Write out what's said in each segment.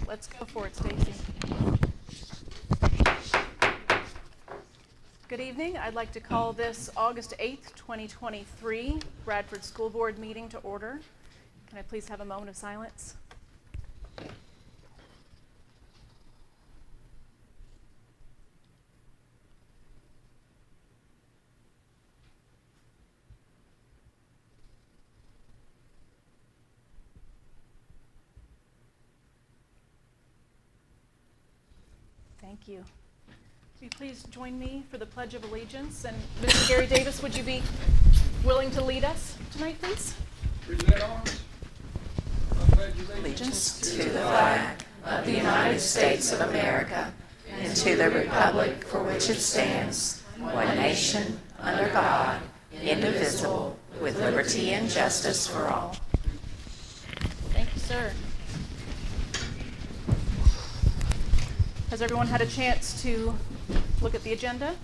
Let's go for it, Stacy. Good evening. I'd like to call this August 8th, 2023 Bradford School Board meeting to order. Can I please have a moment of silence? Thank you. Will you please join me for the Pledge of Allegiance? And Mr. Gary Davis, would you be willing to lead us tonight, please? Present arms. I pledge Allegiance to the flag of the United States of America and to the republic for which it stands, one nation, under God, indivisible, with liberty and justice for all. Thank you, sir. Has everyone had a chance to look at the agenda?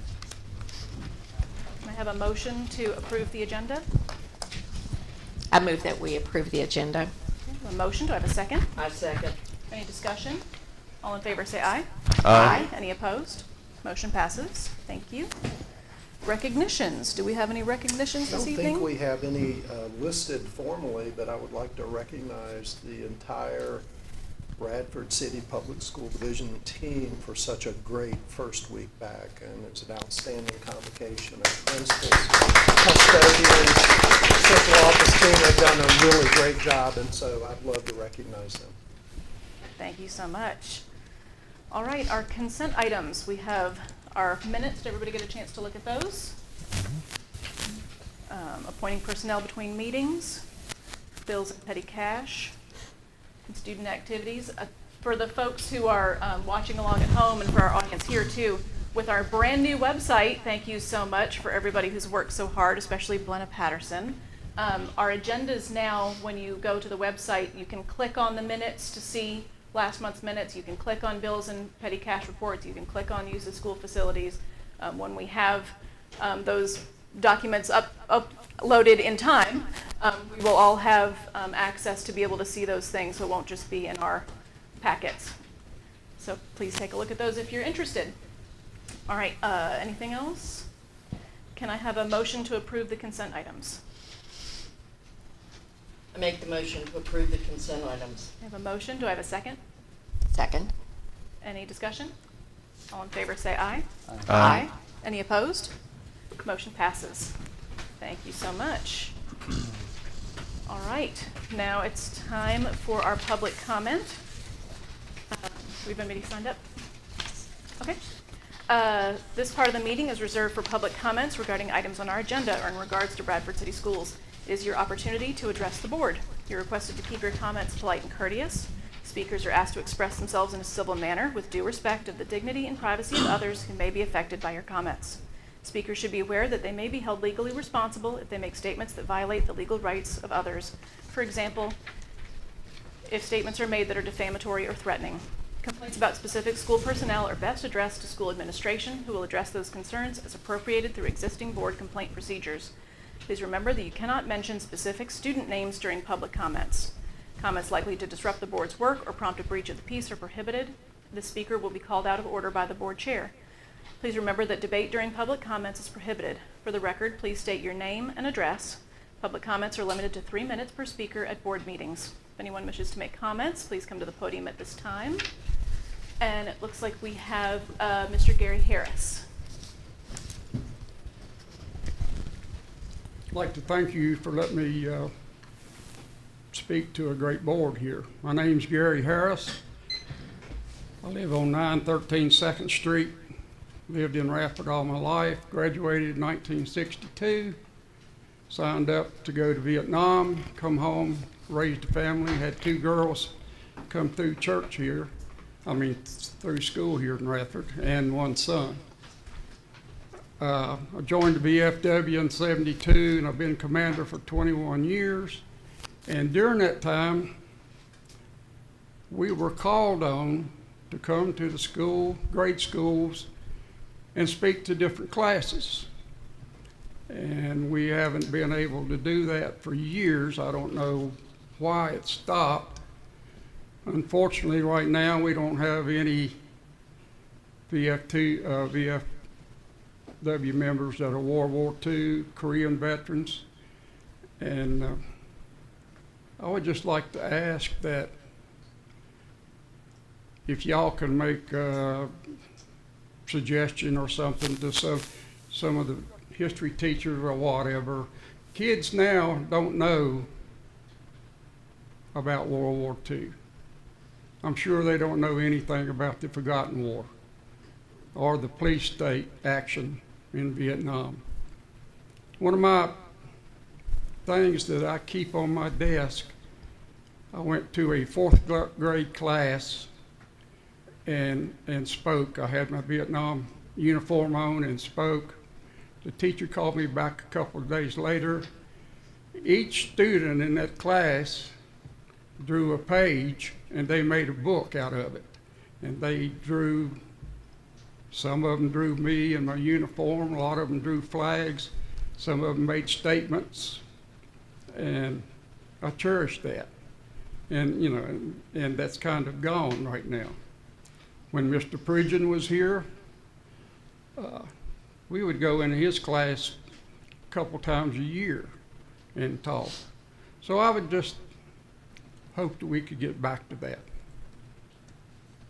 Can I have a motion to approve the agenda? I move that we approve the agenda. A motion. Do I have a second? I second. Any discussion? All in favor say aye. Aye. Any opposed? Motion passes. Thank you. Recognitions. Do we have any recognitions this evening? I don't think we have any listed formally, but I would like to recognize the entire Bradford City Public School Division team for such a great first week back. And it's an outstanding convocation of principals, custodians, central office team. They've done a really great job, and so I'd love to recognize them. Thank you so much. All right, our consent items. We have our minutes. Did everybody get a chance to look at those? Appointing personnel between meetings, bills and petty cash, and student activities. For the folks who are watching along at home and for our audience here too, with our brand new website, thank you so much for everybody who's worked so hard, especially Blenna Patterson. Our agendas now, when you go to the website, you can click on the minutes to see last month's minutes. You can click on bills and petty cash reports. You can click on use of school facilities. When we have those documents uploaded in time, we will all have access to be able to see those things, so it won't just be in our packets. So please take a look at those if you're interested. All right, anything else? Can I have a motion to approve the consent items? I make the motion to approve the consent items. I have a motion. Do I have a second? Second. Any discussion? All in favor say aye. Aye. Any opposed? Motion passes. Thank you so much. All right, now it's time for our public comment. We've been meeting signed up? Okay. This part of the meeting is reserved for public comments regarding items on our agenda or in regards to Bradford City Schools. It is your opportunity to address the board. You're requested to keep your comments polite and courteous. Speakers are asked to express themselves in a civil manner with due respect of the dignity and privacy of others who may be affected by your comments. Speakers should be aware that they may be held legally responsible if they make statements that violate the legal rights of others. For example, if statements are made that are defamatory or threatening. Complaints about specific school personnel are best addressed to school administration, who will address those concerns as appropriated through existing board complaint procedures. Please remember that you cannot mention specific student names during public comments. Comments likely to disrupt the board's work or prompt a breach of the peace are prohibited. The speaker will be called out of order by the board chair. Please remember that debate during public comments is prohibited. For the record, please state your name and address. Public comments are limited to 3 minutes per speaker at board meetings. If anyone wishes to make comments, please come to the podium at this time. And it looks like we have Mr. Gary Harris. I'd like to thank you for letting me speak to a great board here. My name's Gary Harris. I live on 913 2nd Street. Lived in Radford all my life. Graduated in 1962. Signed up to go to Vietnam. Come home, raised a family. Had 2 girls come through church here. Through school here in Radford, and 1 son. I joined the VFW in '72, and I've been commander for 21 years. And during that time, we were called on to come to the school, grade schools, and speak to different classes. And we haven't been able to do that for years. I don't know why it stopped. Unfortunately, right now, we don't have any VFW members that are World War II Korean veterans. And I would just like to ask that if y'all can make a suggestion or something to some of the history teachers or whatever. Kids now don't know about World War II. I'm sure they don't know anything about the Forgotten War or the police state action in Vietnam. One of my things that I keep on my desk, I went to a fourth grade class and spoke. I had my Vietnam uniform on and spoke. The teacher called me back a couple of days later. Each student in that class drew a page and they made a book out of it. And they drew, some of them drew me in my uniform, a lot of them drew flags, some of them made statements, and I cherish that. And, you know, and that's kind of gone right now. When Mr. Pridgeon was here, we would go into his class a couple times a year and talk. So I would just hope that we could get back to that.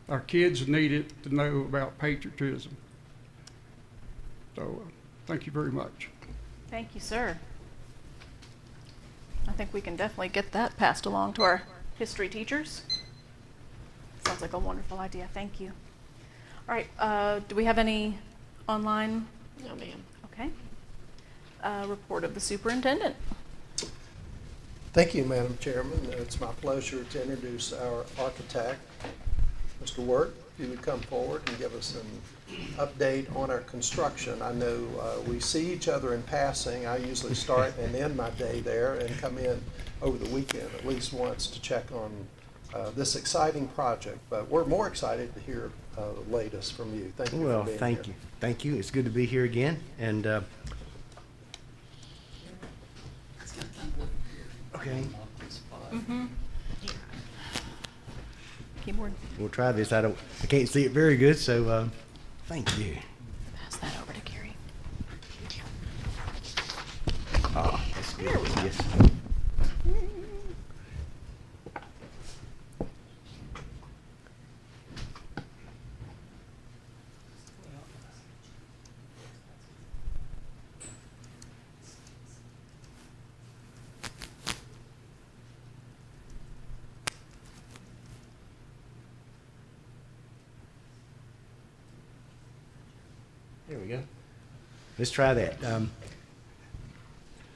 Our kids need it to know about patriotism. So thank you very much. Thank you, sir. I think we can definitely get that passed along to our history teachers. Sounds like a wonderful idea. Thank you. All right, do we have any online? No, ma'am. Okay. Report of the superintendent. Thank you, Madam Chairman. It's my pleasure to introduce our architect, Mr. Wirt. If you would come forward and give us an update on our construction. I know we see each other in passing. I usually start and end my day there and come in over the weekend at least once to check on this exciting project. But we're more excited to hear the latest from you. Thank you for Well, being thank here. you. Thank you. It's good to be here again. And, okay, Mm-hmm. Keyboard. we'll try this. I can't see it very good, so, thank you. Pass that over to Gary. Ah, that's good. Yes. There we go. Let's try that.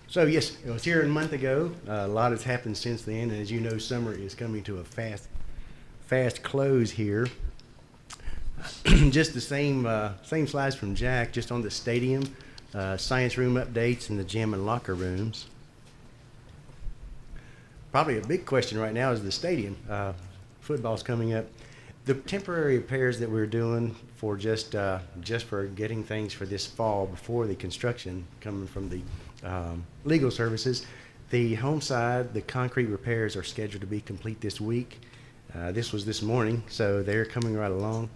So yes, I was here a month ago. A lot has happened since then, and as you know, summer is coming to a fast close here. Just the same slides from Jack, just on the stadium, science room updates, and the gym and locker rooms. Probably a big question right now is the stadium. Football's coming up. The temporary repairs that we're doing for just for getting things for this fall before the construction coming from the legal services, the home side, the concrete repairs are scheduled to be complete this week. This was this morning, so they're coming right along.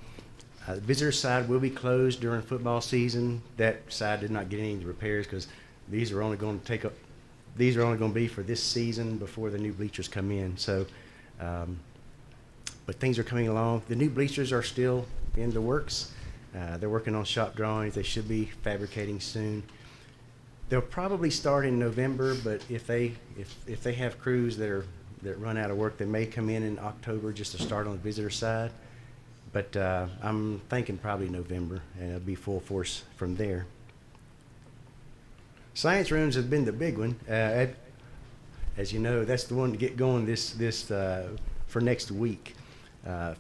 The visitor side will be closed during football season. That side did not get any of the repairs because these are only going to be for this season before the new bleachers come in. So. But things are coming along. The new bleachers are still in the works. They're working on shop drawings. They should be fabricating soon. They'll probably start in November, but if they have crews that run out of work, they may come in October just to start on the visitor side. But I'm thinking probably November, and it'll be full force from there. Science rooms has been the big one. As you know, that's the one to get going this for next week.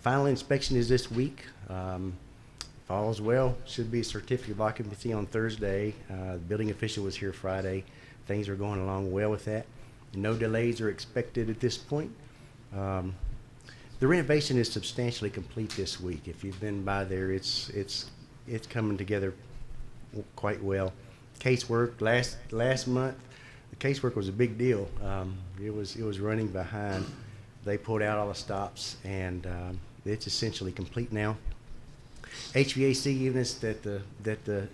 Final inspection is this week. If all's well, should be a certificate of occupancy on Thursday. The building official was here Friday. Things are going along well with that. No delays are expected at this point. The renovation is substantially complete this week. If you've been by there, it's coming together quite well. Casework last month, the casework was a big deal. It was running behind. They pulled out all the stops, and it's essentially complete now. HVAC units that the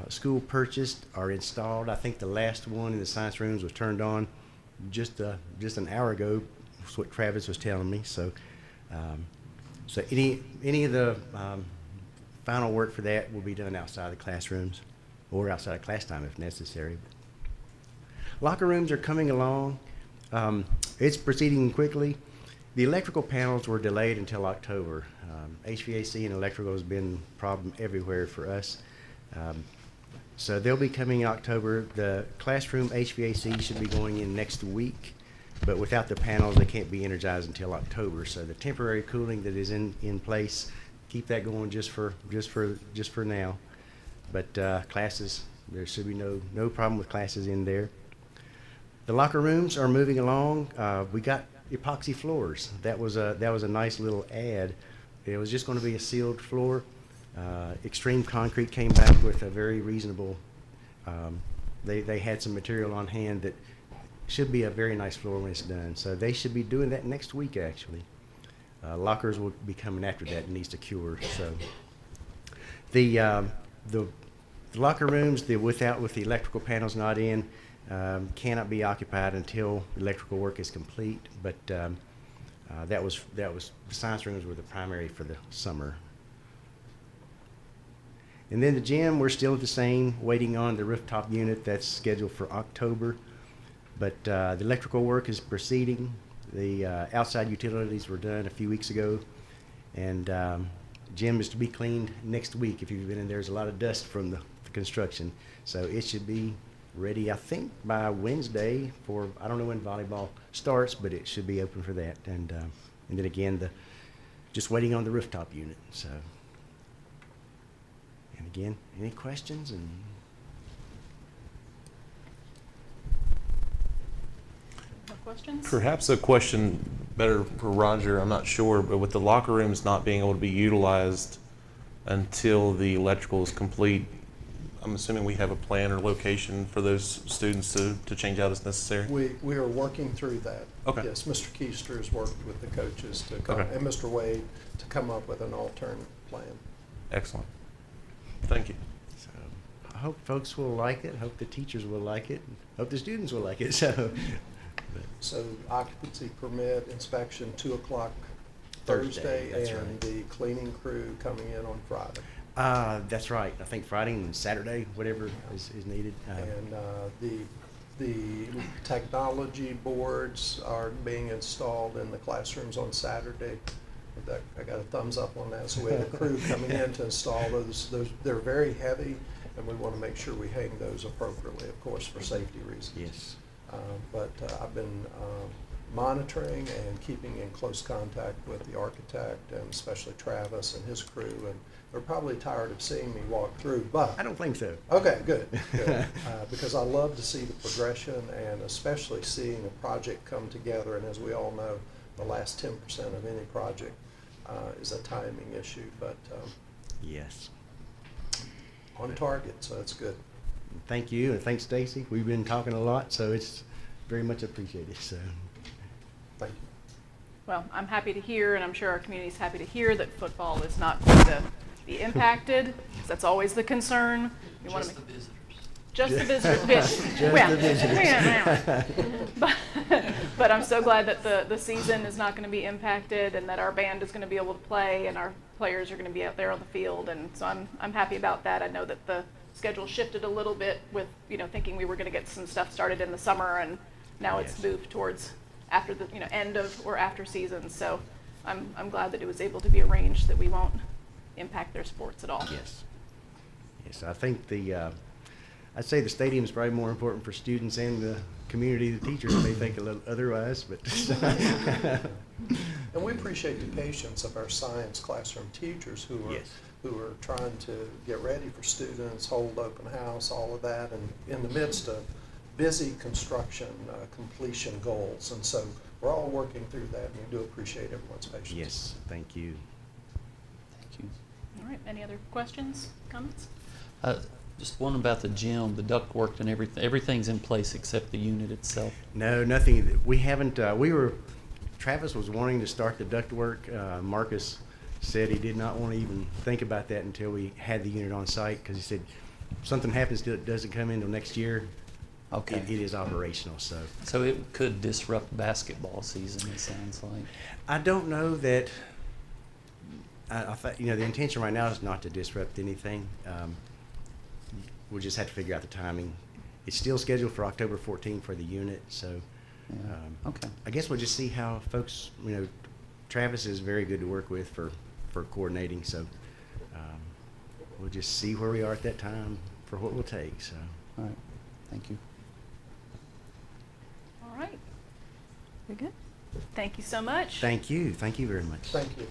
school purchased are installed. I think the last one in the science rooms was turned on just an hour ago. That's what Travis was telling me. So, so any of the final work for that will be done outside the classrooms or outside of class time if necessary. Locker rooms are coming along. It's proceeding quickly. The electrical panels were delayed until October. HVAC and electrical has been a problem everywhere for us. So they'll be coming in October. The classroom HVAC should be going in next week, but without the panels, they can't be energized until October. So the temporary cooling that is in place, keep that going just for now. But classes, there should be no problem with classes in there. The locker rooms are moving along. We got epoxy floors. That was a nice little add. It was just going to be a sealed floor. Extreme Concrete came back with a very reasonable. They had some material on hand that should be a very nice floor when it's done. So they should be doing that next week actually. Lockers will be coming after that. It needs to cure. So the locker rooms, with the electrical panels not in, cannot be occupied until electrical work is complete. But that was the science rooms were the primary for the summer. And then the gym, we're still the same, waiting on the rooftop unit that's scheduled for October. But the electrical work is proceeding. The outside utilities were done a few weeks ago, and gym is to be cleaned next week. If you've been in there's a lot of dust from the construction, so it should be ready, I think, by Wednesday for, I don't know when volleyball starts, but it should be open for that. And then again, just waiting on the rooftop unit. So, and again, any questions? And No questions? Perhaps a question better for Roger, I'm not sure, but with the locker rooms not being able to be utilized until the electrical is complete, I'm assuming we have a plan or location for those students to change out as necessary? We are working through that. Okay. Yes, Mr. Keister has worked with the coaches to come, Okay. and Mr. Wade to come up with an alternate plan. Excellent. Thank you. so I hope folks will like it. Hope the teachers will like it. Hope the students will like it. So. So occupancy permit inspection 2 o'clock Thursday, Thursday, that's and right. the cleaning crew coming in on Friday. That's right. I think Friday and Saturday, whatever is needed. And the technology boards are being installed in the classrooms on Saturday. I got a thumbs up on that. So we have a crew coming in to install those. They're very heavy, and we want to make sure we hang those appropriately, of course, for safety reasons. Yes. But I've been monitoring and keeping in close contact with the architect, and especially Travis and his crew. And they're probably tired of seeing me walk through, but I don't think so. okay, good. Because I love to see the progression, and especially seeing a project come together. And as we all know, the last 10% of any project is a timing issue, but Yes. on target, so that's good. Thank you, and thanks, Stacy. We've been talking a lot, so it's very much appreciated. So, Thank you. Well, I'm happy to hear, and I'm sure our community's happy to hear, that football is not going to be impacted, 'cause that's always the concern. We want to make just the visitors. But I'm so glad that the season is not going to be impacted, and that our band is going to be able to play, and our players are going to be out there on the field. And so I'm happy about that. I know that the schedule shifted a little bit with, thinking we were going to get some stuff started in the summer, and now it's Yes. moved towards after the end of or after season. So I'm glad that it was able to be arranged that we won't impact their sports at all. yes. Yes, I think I'd say the stadium is probably more important for students and the community. The teachers may think a little otherwise, but. And we appreciate the patience of our science classroom teachers who are Yes. trying to get ready for students, hold open house, all of that, and in the midst of busy construction completion goals. And so we're all working through that, and we do appreciate everyone's patience. Yes, thank you. Thank you. All right, any other questions, comments? Just one about the gym, the ductwork and everything. Everything's in place except the unit itself. No, nothing. We haven't. We were Travis was wanting to start the ductwork. Marcus said he did not want to even think about that until we had the unit on site, because he said if something happens to it, doesn't come in until next year, Okay. it is operational. So it could disrupt basketball season, it sounds like. I don't know that. I thought, the intention right now is not to disrupt anything. We'll just have to figure out the timing. It's still scheduled for October 14th for the unit, so Yeah. Okay. I guess we'll just see how folks. Travis is very good to work with for coordinating, so we'll just see where we are at that time for what we'll take. So. All right. Thank you. All right. Very good. Thank you so much. Thank you very much. Thank you.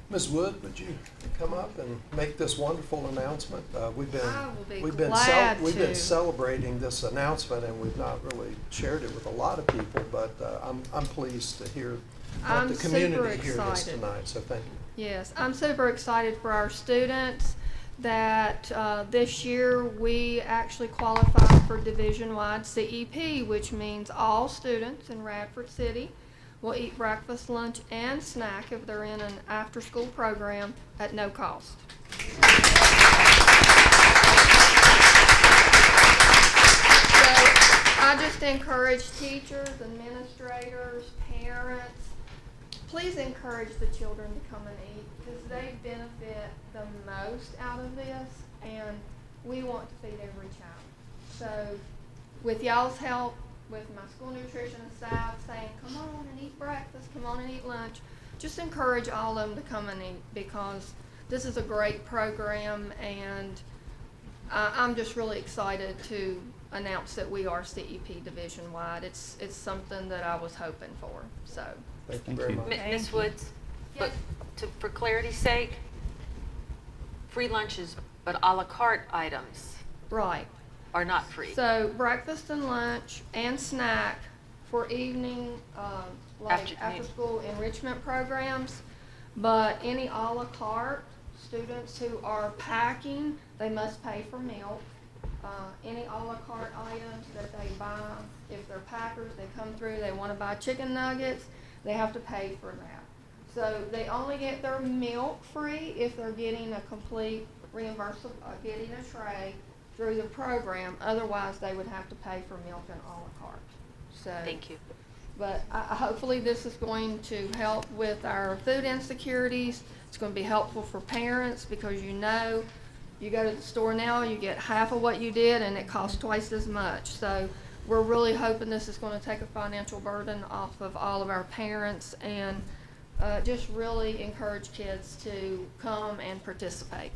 Ms. Wood, would you come up and make this wonderful announcement? We've been I will be we've been glad we've been to. celebrating this announcement, and we've not really shared it with a lot of people. But I'm pleased to hear let I'm the community super hear this excited. tonight. So thank you. Yes, I'm super excited for our students that this year we actually qualify for division-wide CEP, which means all students in Radford City will eat breakfast, lunch, and snack if they're in an after-school program at no cost. So I just encourage teachers, administrators, parents, please encourage the children to come and eat, because they benefit the most out of this, and we want to feed every child. So with y'all's help, with my school nutrition staff saying, come on and eat breakfast, come on and eat lunch, just encourage all of them to come and eat, because this is a great program, and I'm just really excited to announce that we are CEP division-wide. It's something that I was hoping for, so. Thank you Thank very you. much. Thank Ms. you. Woods, Yes. for clarity's sake, free lunches, but a la carte items Right. are not free. So breakfast and lunch and snack for evening, like Afternoon. after-school enrichment programs. But any a la carte, students who are packing, they must pay for milk. Any a la carte items that they buy, if they're packers, they come through, they want to buy chicken nuggets, they have to pay for that. So they only get their milk free if they're getting a complete reimbursement, getting a tray through the program. Otherwise, they would have to pay for milk and a la carte. So. Thank you. But hopefully this is going to help with our food insecurities. It's going to be helpful for parents, because you go to the store now, you get half of what you did, and it costs twice as much. So we're really hoping this is going to take a financial burden off of all of our parents, and just really encourage kids to come and participate.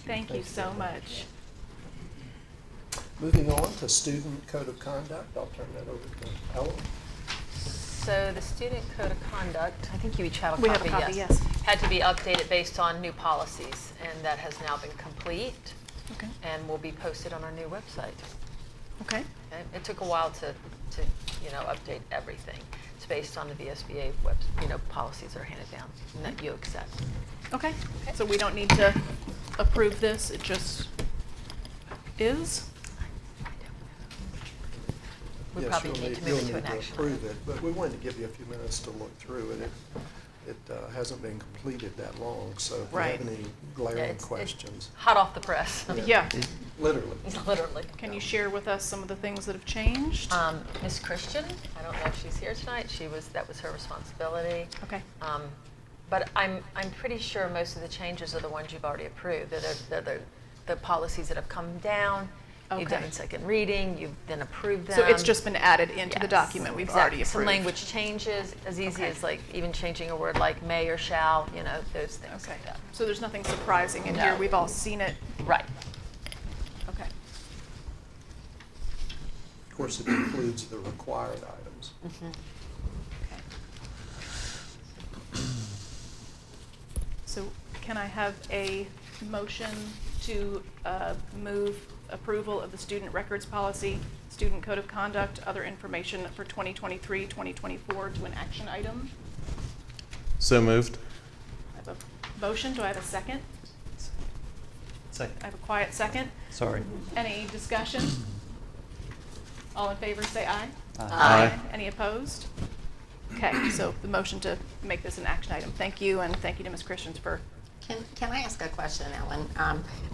Thank you so much. Moving on to student code of conduct, I'll turn that over to Ellen. So the student code of conduct, I think you each have a copy, We have a copy, yes. had to be updated based on new policies, and that has now been complete Okay. and will be posted on our new website. Okay. And it took a while to update everything. It's based on the VSBA policies that are handed down and that you accept. Okay. So we don't need to approve this, it just is? We Yes, probably you'll need to move it to an you'll action approve item. it, but we wanted to give you a few minutes to look through it. It hasn't been completed that long, so if you Right. have any Yeah, glaring it's questions, hot off the press, Yeah. literally. literally. Can you share with us some of the things that have changed? Miss Christian, I don't know if she's here tonight. That was her responsibility. Okay. But I'm pretty sure most of the changes are the ones you've already approved. They're the policies that have come down. You've done Okay. in second reading. You've then approved them. So it's just been added into the Yes, document we've exactly. already approved? Some language changes, as easy Okay. as like even changing a word like may or shall. Those things Okay. like that. So there's nothing surprising in here, No. we've all seen it? Right. Okay. Of course, it includes the required items. So can I have a motion to move approval of the student records policy, student code of conduct, other information for 2023, 2024 to an action item? So moved. I have a motion, do I have a second? Second. I have a quiet second. Sorry. Any discussion? All in favor, say aye. Aye. Any opposed? Okay, so the motion to make this an action item. Thank you, and thank you to Ms. Christians for, Can I ask a question, Ellen?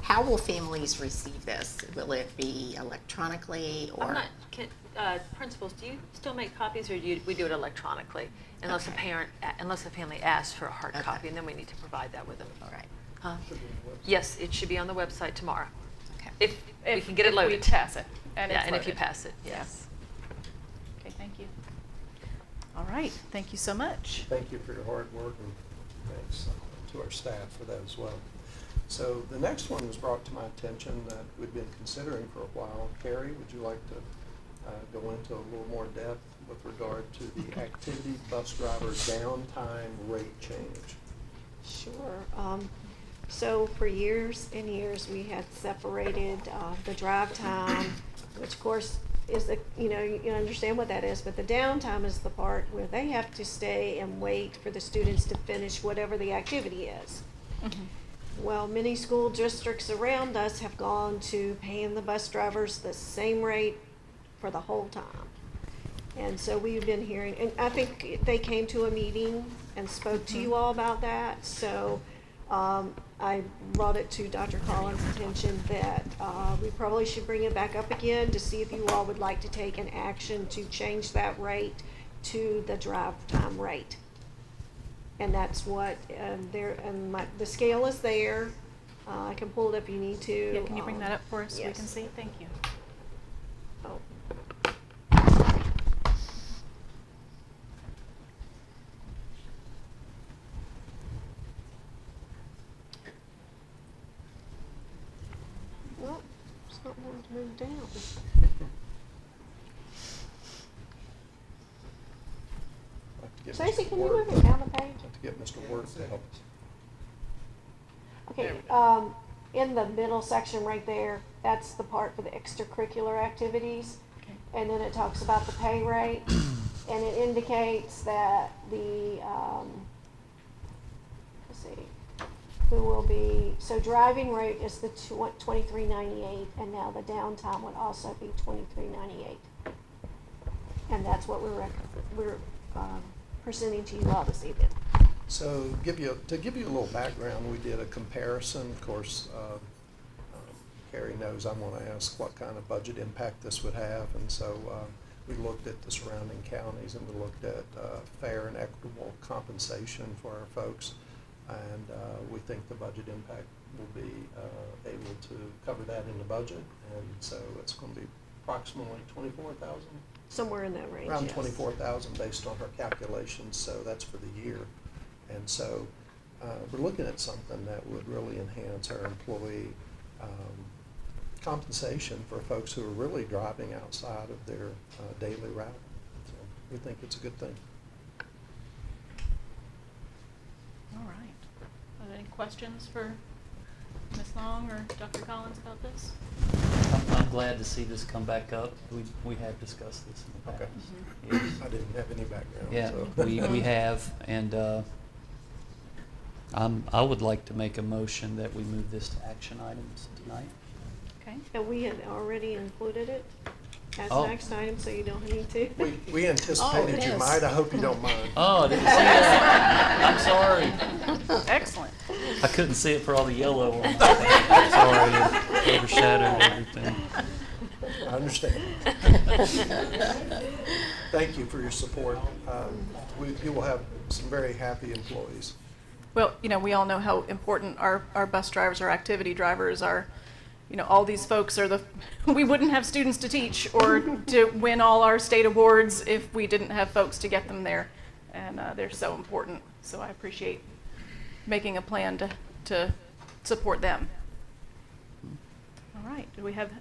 How will families receive this? Will it be electronically or? I'm not, principals, do you still make copies, or we do it electronically? Unless Okay. unless a family asks for a hard Okay. copy, and then we need to provide that with them. All right. Huh? Yes, it should be on the website tomorrow, Okay. if we can get it if loaded. we pass it, and Yeah, it's and if you loaded. pass it, yes. Okay, thank you. All right, thank you so much. Thank you for your hard work, and thanks to our staff for that as well. So the next one was brought to my attention that we've been considering for a while. Carrie, would you like to go into a little more depth with regard to the activity bus driver downtime rate change? Sure. So for years and years, we had separated the drive time, which of course is the, you understand what that is, but the downtime is the part where they have to stay and wait for the students to finish whatever the activity is. Well, many school districts around us have gone to paying the bus drivers the same rate for the whole time. And so we've been hearing, and I think they came to a meeting and spoke to you all about that. So I brought it to Dr. Collins' attention that we probably should bring it back up again to see if you all would like to take an action to change that rate to the drive time rate. And that's what the scale is there. I can pull it up if you need to. Yeah, can you bring that up for us so we yes. can see? Thank you. Oh. Well, it's not wanting to move down. Stacy, can you move it down the page? Have to get Mr. Wirt to help us. Okay, in the middle section right there, that's the part for the extracurricular activities. Okay. And then it talks about the pay rate, and it indicates that the, let's see, who will be, so driving rate is the $23.98, and now the downtime would also be $23.98. And that's what we're presenting to you all this evening. So to give you a little background, we did a comparison. Of course, Carrie knows I'm going to ask what kind of budget impact this would have. And so we looked at the surrounding counties, and we looked at fair and equitable compensation for our folks. And we think the budget impact will be able to cover that in the budget. And so it's going to be approximately $24,000. Somewhere in that range, Around yes. 24,000 based on her calculations, so that's for the year. And so we're looking at something that would really enhance our employee compensation for folks who are really driving outside of their daily route. So we think it's a good thing. All right. Are there any questions for Ms. Long or Dr. Collins about this? I'm glad to see this come back up. We have discussed this in the Okay. past. Yes. I didn't have any background. Yeah, so. we have, and I would like to make a motion that we move this to action items tonight. Okay. And we had already included it as Oh. an action item, so you don't need to. We anticipated you yes. might. I hope you don't mind. Oh, I didn't see that. I'm sorry. Excellent. I couldn't see it for all the yellow ones. Sorry, it overshadowed everything. I understand. Thank you for your support. You will have some very happy employees. Well, we all know how important our bus drivers, our activity drivers are. All these folks are we wouldn't have students to teach or to win all our state awards if we didn't have folks to get them there. And they're so important. So I appreciate making a plan to support them. All right. Do we have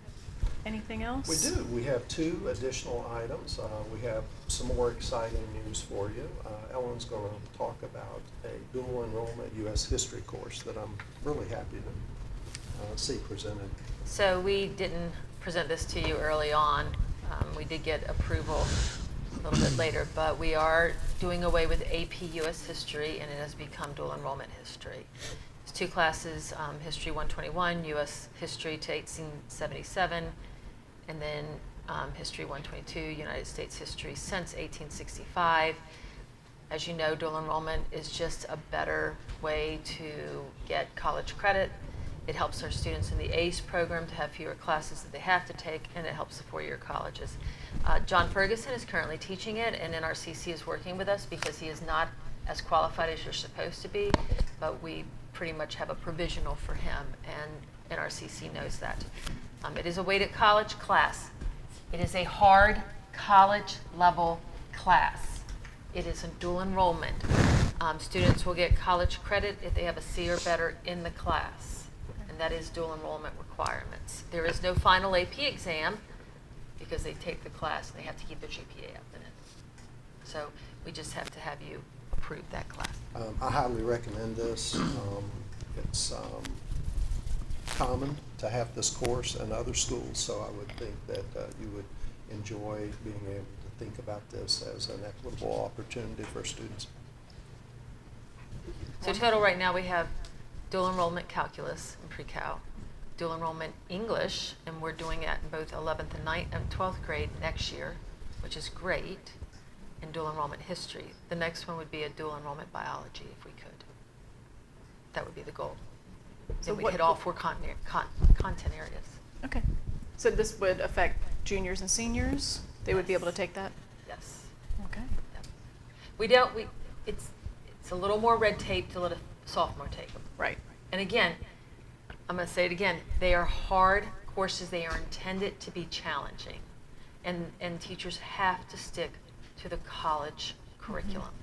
anything else? We do. We have 2 additional items. We have some more exciting news for you. Ellen's going to talk about a dual enrollment U.S. history course that I'm really happy to see presented. So we didn't present this to you early on. We did get approval a little bit later, but we are doing away with AP U.S. history, and it has become dual enrollment history. It's 2 classes, History 121, U.S. history to 1877, and then History 122, United States history since 1865. As you know, dual enrollment is just a better way to get college credit. It helps our students in the ACE program to have fewer classes that they have to take, and it helps the four-year colleges. John Ferguson is currently teaching it, and NRCC is working with us because he is not as qualified as you're supposed to be, but we pretty much have a provisional for him, and NRCC knows that. It is a weighted college class. It is a hard college level class. It is a dual enrollment. Students will get college credit if they have a C or better in the class, and that is dual enrollment requirements. There is no final AP exam because they take the class and they have to keep their GPA up in it. So we just have to have you approve that class. I highly recommend this. It's common to have this course in other schools, so I would think that you would enjoy being able to think about this as an equitable opportunity for students. So total right now we have dual enrollment calculus and pre-cal, dual enrollment English, and we're doing it in both 11th and 9th and 12th grade next year, which is great, and dual enrollment history. The next one would be a dual enrollment biology if we could. That would be the goal. So Then we what- hit all four content areas. Okay. So this would affect juniors and seniors? They would be able to take that? Yes. Okay. Yep. It's a little more red tape to let a sophomore take them. Right. And again, I'm going to say it again, they are hard courses. They are intended to be challenging. And teachers have to stick to the college curriculum.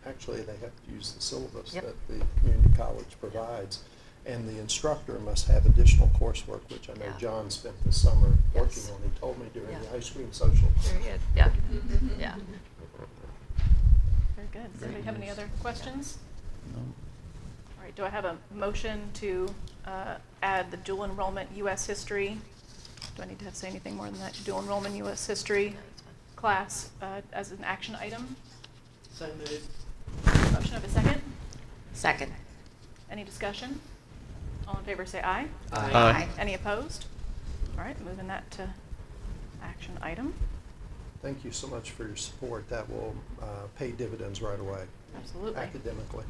Actually, they have to use the syllabus Yep. that the community college provides. And the instructor must have additional coursework, which I know Yeah. John spent the summer working Yes. on. He told me during Yeah. the ice cream social. Very good. Yeah. Yeah. Very good. Does anybody have any other questions? No. All right, do I have a motion to add the dual enrollment U.S. history? Do I need to say anything more than that? Dual enrollment U.S. history No, it's fine. class as an action item? So moved. Motion of a second? Second. Any discussion? All in favor say aye. Aye. Any opposed? All right, moving that to action item. Thank you so much for your support. That will pay dividends right away. Absolutely. Academically.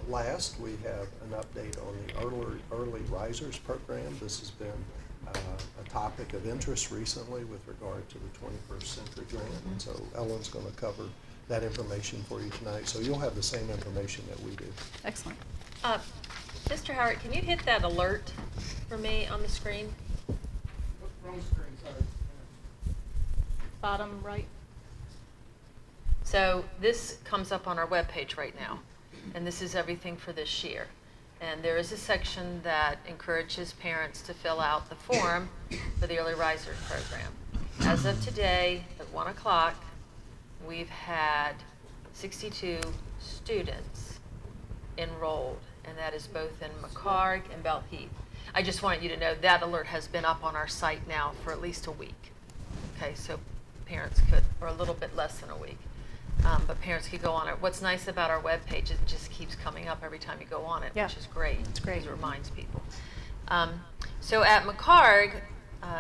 Last, we have an update on the Early Risers program. This has been a topic of interest recently with regard to the 21st Century Grant. And so Ellen's going to cover that information for you tonight. So you'll have the same information that we do. Excellent. Mr. Howard, can you hit that alert for me on the screen? Bottom right. So this comes up on our webpage right now, and this is everything for this year. And there is a section that encourages parents to fill out the form for the Early Risers program. As of today, at 1 o'clock, we've had 62 students enrolled, and that is both in McHarg and Belheath. I just want you to know that alert has been up on our site now for at least a week. Okay, so parents could, or a little bit less than a week, but parents could go on it. What's nice about our webpage is it just keeps coming up every time you go on it, Yeah. which is great. It's great. Because it reminds people. So at McHarg,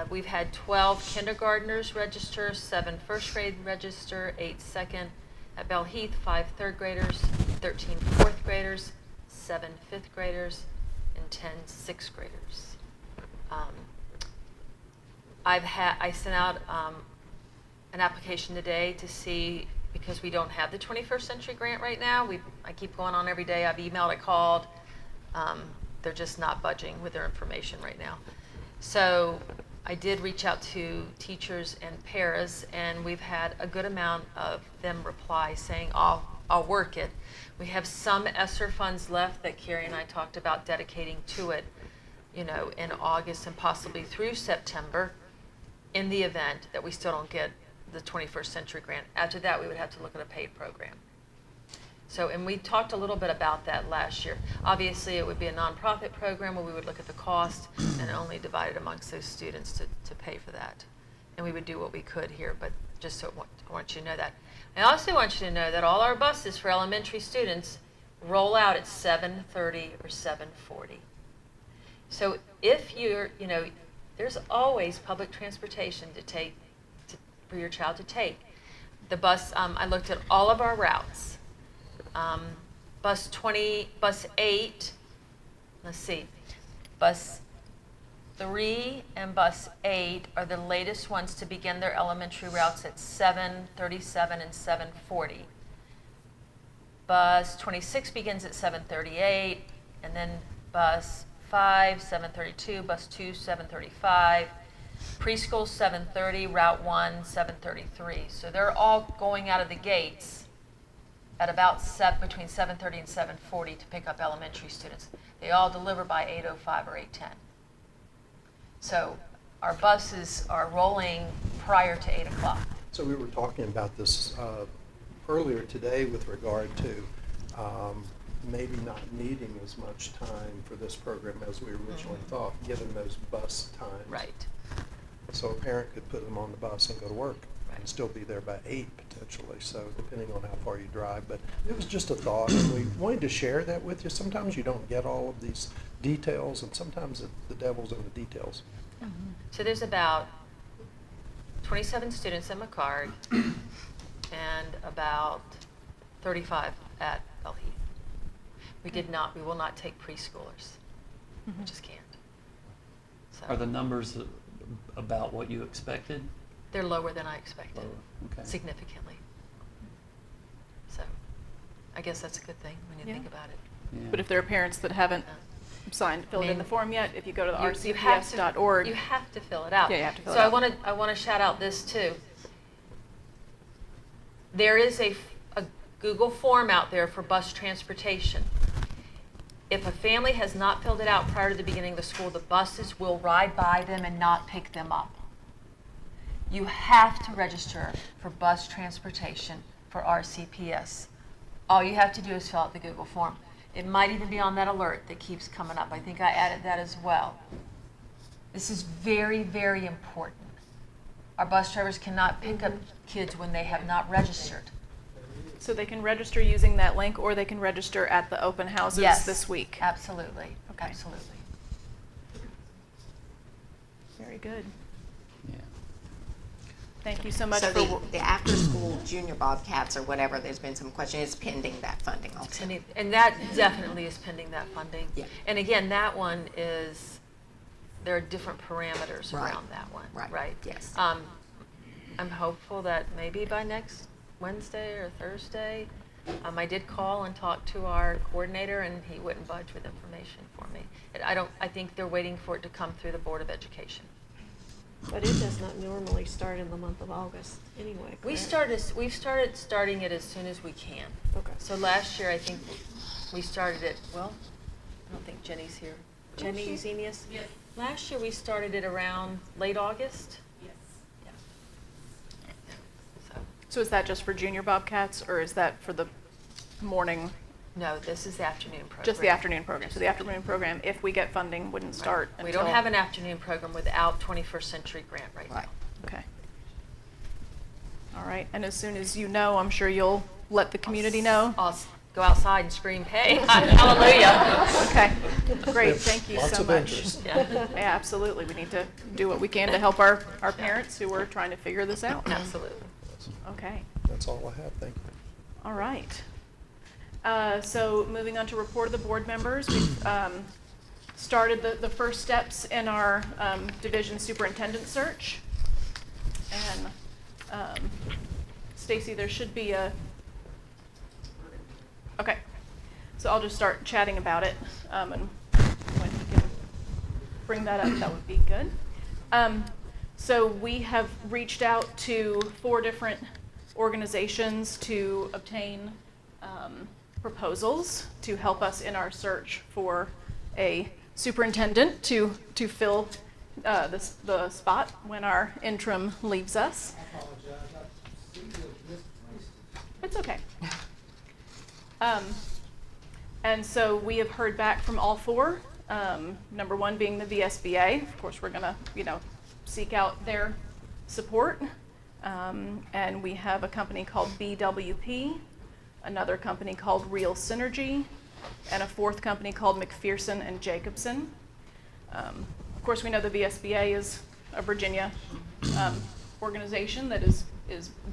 we've had 12 kindergartners register, 7 first grade register, 8 second. At Belheath, 5 third graders, 13 fourth graders, 7 fifth graders, and 10 sixth graders. I sent out an application today to see, because we don't have the 21st Century Grant right now. I keep going on every day. I've emailed, I called. They're just not budging with their information right now. So I did reach out to teachers and paras, and we've had a good amount of them reply saying, I'll work it. We have some ESSER funds left that Carrie and I talked about dedicating to it, in August and possibly through September, in the event that we still don't get the 21st Century Grant. After that, we would have to look at a paid program. So, and we talked a little bit about that last year. Obviously, it would be a nonprofit program where we would look at the cost and only divide it amongst those students to pay for that. And we would do what we could here, but just so I want you to know that. I also want you to know that all our buses for elementary students roll out at 7:30 or 7:40. So if you're, there's always public transportation for your child to take. The bus, I looked at all of our routes. Bus 8, let's see, bus 3 and bus 8 are the latest ones to begin their elementary routes at 7:37 and 7:40. Bus 26 begins at 7:38, and then bus 5, 7:32, bus 2, 7:35, preschool 7:30, route 1, 7:33. So they're all going out of the gates at about between 7:30 and 7:40 to pick up elementary students. They all deliver by 8:05 or 8:10. So our buses are rolling prior to 8 o'clock. So we were talking about this earlier today with regard to maybe not needing as much time for this program as we originally thought, given those bus times. Right. So a parent could put them on the bus and go to work and Right. still be there by 8 potentially, so depending on how far you drive. But it was just a thought, and we wanted to share that with you. Sometimes you don't get all of these details, and sometimes the devil's in the details. So there's about 27 students in McCard and about 35 at Bellheath. We will not take preschoolers. We just can't. So Are the numbers about what you expected? they're lower than I expected, Okay. significantly. So I guess that's a good thing when you Yeah. think about it. Yeah. But if there are parents that haven't filled in the form yet, if you go to the You have to- rcps.org. You have to fill it out. Yeah, you have to fill it So out. I want to shout out this too. There is a Google form out there for bus transportation. If a family has not filled it out prior to the beginning of the school, the buses will ride by them and not pick them up. You have to register for bus transportation for RCPS. All you have to do is fill out the Google form. It might even be on that alert that keeps coming up. I think I added that as well. This is very, very important. Our bus drivers cannot pick up kids when they have not registered. So they can register using that link, or they can register at the open houses Yes, this week. Absolutely. Okay. Absolutely. Very good. Yeah. Thank you so much So for. the after-school junior Bobcats or whatever, there's been some question, it's pending that funding also. And that definitely is pending that funding. Yeah. And again, that one is, there are different parameters Right. around that one. Right. Yes. I'm hopeful that maybe by next Wednesday or Thursday, I did call and talk to our coordinator, and he wouldn't budge with information for me. I think they're waiting for it to come through the Board of Education. But it does not normally start in the month of August anyway, We've started starting it as soon as we can. Okay. So last year, I think we started it, well, I don't think Jenny's here. Jenny Eugenius? Yes. Last year, we started it around late August. Yes. Yeah. So is that just for junior Bobcats, or is that for the morning, No, this is the afternoon program. just the afternoon program? So the afternoon program, if we get funding, wouldn't start until. We don't have an afternoon program without 21st Century Grant right now. Right. Okay. All right, and as soon as you know, I'm sure you'll let the community know. I'll go outside and scream, hey, hallelujah. Okay, great, thank you Lots so of much. interest. Yeah, Yeah, absolutely, we need to do what we can to help our parents who are trying to figure this out. absolutely. Okay, That's all I have, thank you. all right. So moving on to report of the board members, we've started the first steps in our division superintendent search. And Stacy, there should be okay, so I'll just start chatting about it, and when we can bring that up, that would be good. So we have reached out to 4 different organizations to obtain proposals to help us in our search for a superintendent to fill the spot when our interim leaves us. It's okay. And so we have heard back from all 4. Number 1 being the VSBA. Of course, we're gonna, seek out their support. And we have a company called BWP, another company called Real Synergy, and a 4th company called McPherson and Jacobson. Of course, we know the VSBA is a Virginia organization that is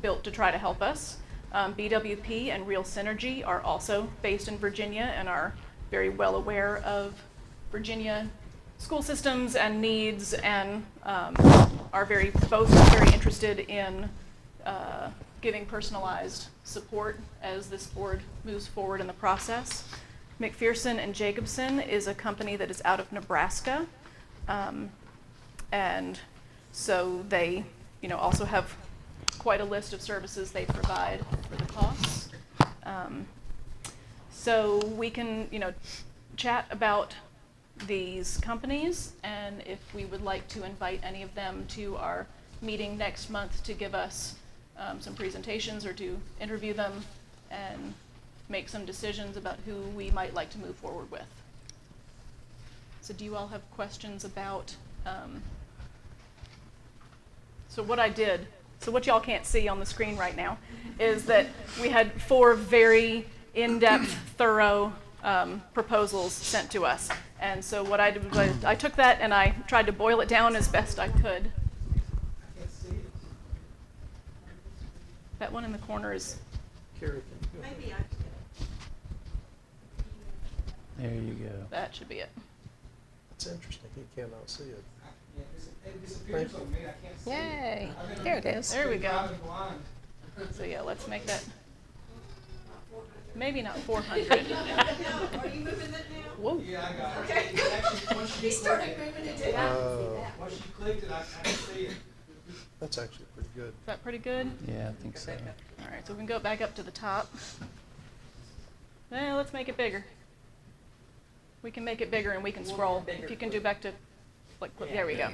built to try to help us. BWP and Real Synergy are also based in Virginia and are very well aware of Virginia school systems and needs, and are both very interested in giving personalized support as this board moves forward in the process. McPherson and Jacobson is a company that is out of Nebraska, and so they, also have quite a list of services they provide for the costs. So we can, chat about these companies, and if we would like to invite any of them to our meeting next month to give us some presentations or to interview them and make some decisions about who we might like to move forward with. So do you all have questions about, so what y'all can't see on the screen right now is that we had 4 very in-depth, thorough proposals sent to us. And so what I did was I took that and I tried to boil it down as best I could. That one in the corner is... Maybe I There you go. That should be it. It's interesting, you cannot see it. Yay, there it is. There we go. So yeah, let's make that maybe not 400. Are you moving that now? Whoa. Yeah, I got it. Okay. Actually, once He she started moving it down. once she clicked it, I could see it. That's actually pretty good. Is that pretty good? Yeah, I think so. All right, so we can go back up to the top. Let's make it bigger. We can make it bigger and we can scroll. If you can do back to, there we go.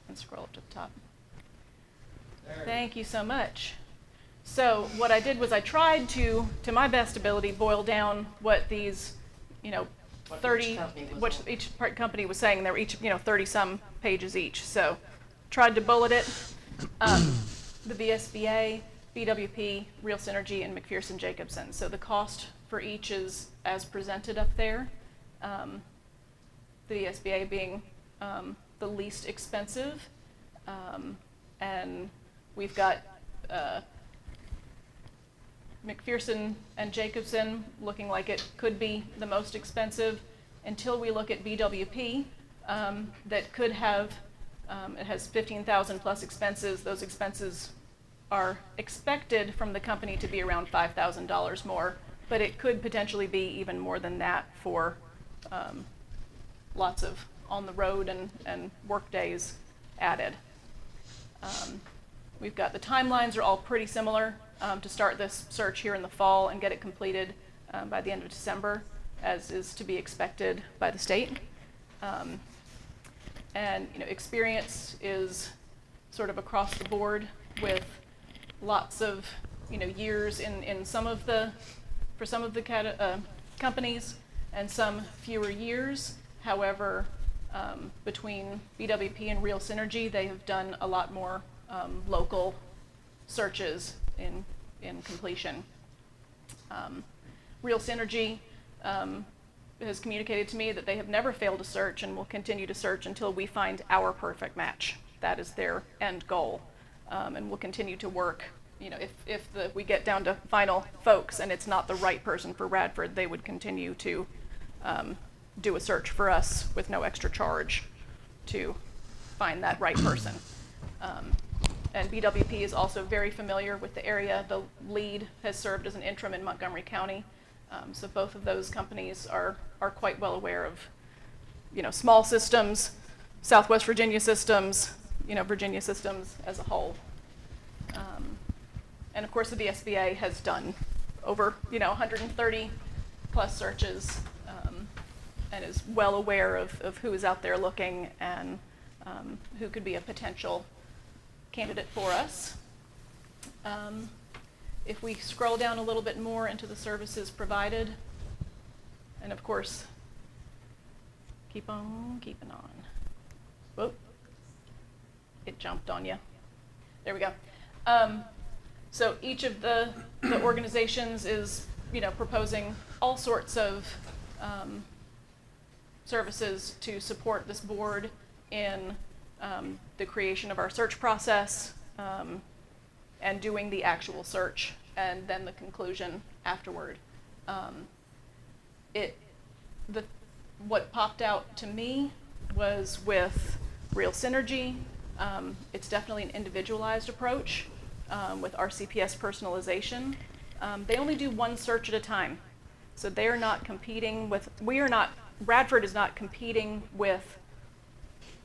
And scroll up to the top. Thank you so much. So what I did was I tried to my best ability, boil down what these, 30, what each company was saying. They were each, 30-some pages each. So tried to bullet it. The VSBA, BWP, Real Synergy, and McPherson Jacobson. So the cost for each is as presented up there. The VSBA being the least expensive, and we've got McPherson and Jacobson looking like it could be the most expensive until we look at BWP that could have, it has 15,000 plus expenses. Those expenses are expected from the company to be around $5,000 more, but it could potentially be even more than that for lots of on the road and work days added. We've got the timelines are all pretty similar to start this search here in the fall and get it completed by the end of December, as is to be expected by the state. And experience is sort of across the board with lots of years in some of the for some of the companies and some fewer years. However, between BWP and Real Synergy, they have done a lot more local searches in completion. Real Synergy has communicated to me that they have never failed to search and will continue to search until we find our perfect match. That is their end goal, and we'll continue to work. If we get down to final folks and it's not the right person for Radford, they would continue to do a search for us with no extra charge to find that right person. And BWP is also very familiar with the area. The lead has served as an interim in Montgomery County. So both of those companies are quite well aware of, small systems, Southwest Virginia systems, Virginia systems as a whole. And of course the VSBA has done over, 130 plus searches, and is well aware of who is out there looking and who could be a potential candidate for us. If we scroll down a little bit more into the services provided, and of course, keep on keeping on. Whoop, it jumped on you. There we go. So each of the organizations is, proposing all sorts of services to support this board in the creation of our search process and doing the actual search and then the conclusion afterward. What popped out to me was with Real Synergy. It's definitely an individualized approach with RCPS personalization. They only do one search at a time. So they are not competing with, Radford is not competing with,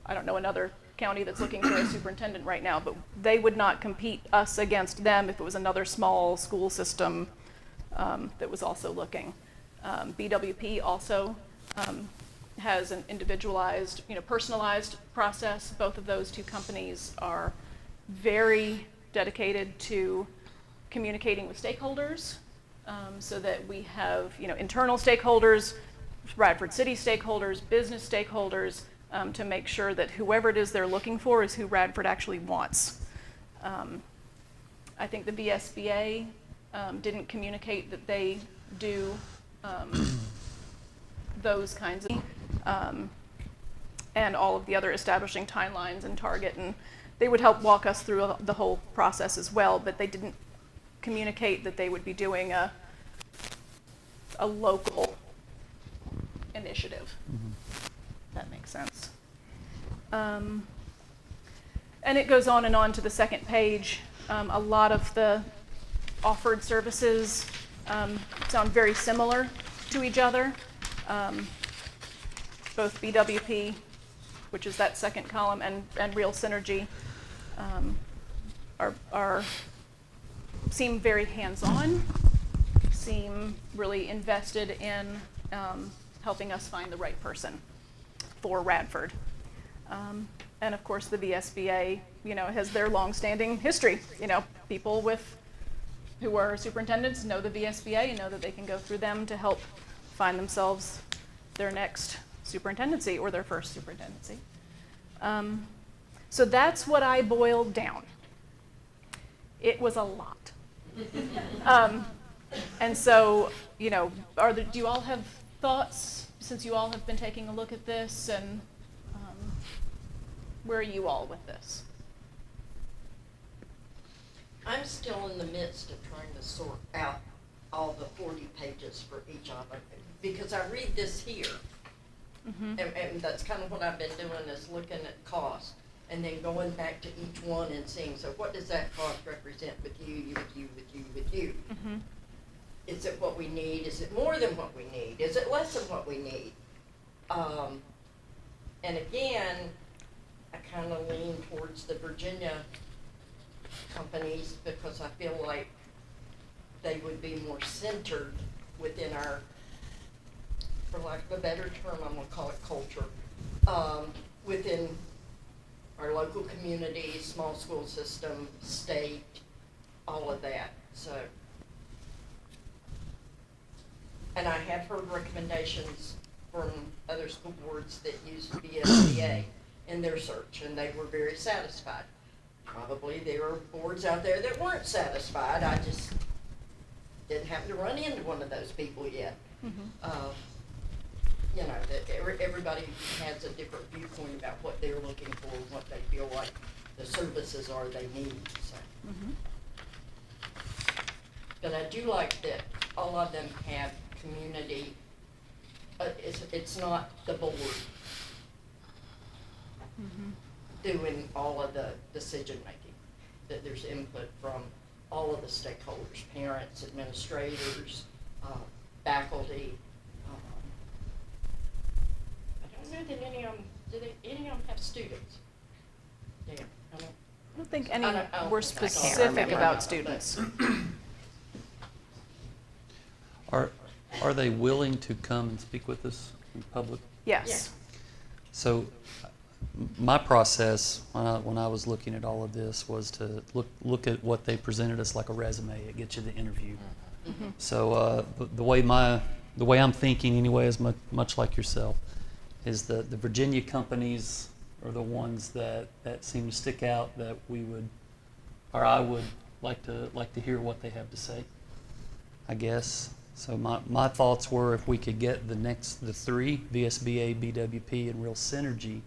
I don't know, another county that's looking for a superintendent right now, but they would not compete us against them if it was another small school system that was also looking. BWP also has an individualized, personalized process. Both of those two companies are very dedicated to communicating with stakeholders so that we have, internal stakeholders, Radford City stakeholders, business stakeholders, to make sure that whoever it is they're looking for is who Radford actually wants. I think the VSBA didn't communicate that they do those kinds of and all of the other establishing timelines and target, and they would help walk us through the whole process as well, but they didn't communicate that they would be doing a local initiative. If that makes sense. And it goes on and on to the second page. A lot of the offered services sound very similar to each other. Both BWP, which is that second column, and Real Synergy seem very hands-on, seem really invested in helping us find the right person for Radford. And of course the VSBA, has their long-standing history. People who are superintendents know the VSBA and know that they can go through them to help find themselves their next superintendency or their first superintendency. So that's what I boiled down. It was a lot. And so, do you all have thoughts, since you all have been taking a look at this, and where are you all with this? I'm still in the midst of trying to sort out all the 40 pages for each of them, because I read this here, and that's kind of what I've been doing, is looking at cost, and then going back to each one and seeing, so what does that cost represent with you, with you? Is it what we need? Is it more than what we need? Is it less than what we need? And again, I kind of lean towards the Virginia companies, because I feel like they would be more centered within our, for lack of a better term, I'm gonna call it culture, within our local community, small school system, state, all of that. So, and I have heard recommendations from other school boards that use VSBA in their search, and they were very satisfied. Probably there are boards out there that weren't satisfied. I just didn't happen to run into one of those people yet. That everybody has a different viewpoint about what they're looking for, what they feel like the services are they need. So. But I do like that all of them have community. It's not the board doing all of the decision making. That there's input from all of the stakeholders, parents, administrators, faculty. I don't know that any of them, any of them have students? Yeah, I don't think any I don't were think I can specific remember about but- students. Are they willing to come and speak with us in public? Yes. So my process when I was looking at all of this was to look at what they presented us like a resume. It gets you the interview. So the way I'm thinking anyway is much like yourself, is the Virginia companies are the ones that seem to stick out, that I would like to hear what they have to say, I guess. So my thoughts were, if we could get the three, VSBA, BWP, and Real Synergy,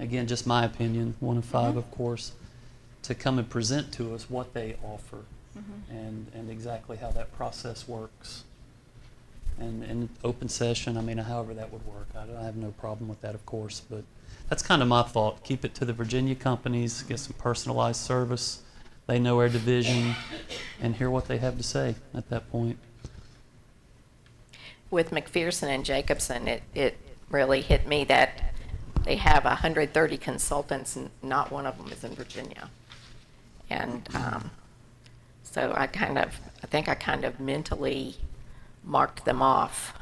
again, just my opinion, one of five, of course, to come and present to us what they offer and exactly how that process works. And open session, I mean, however that would work. I have no problem with that, of course, but that's kind of my thought. Keep it to the Virginia companies, get some personalized service. They know our division, and hear what they have to say at that point. With McPherson and Jacobson, it really hit me that they have 130 consultants and not one of them is in Virginia. And so I think I kind of mentally marked them off,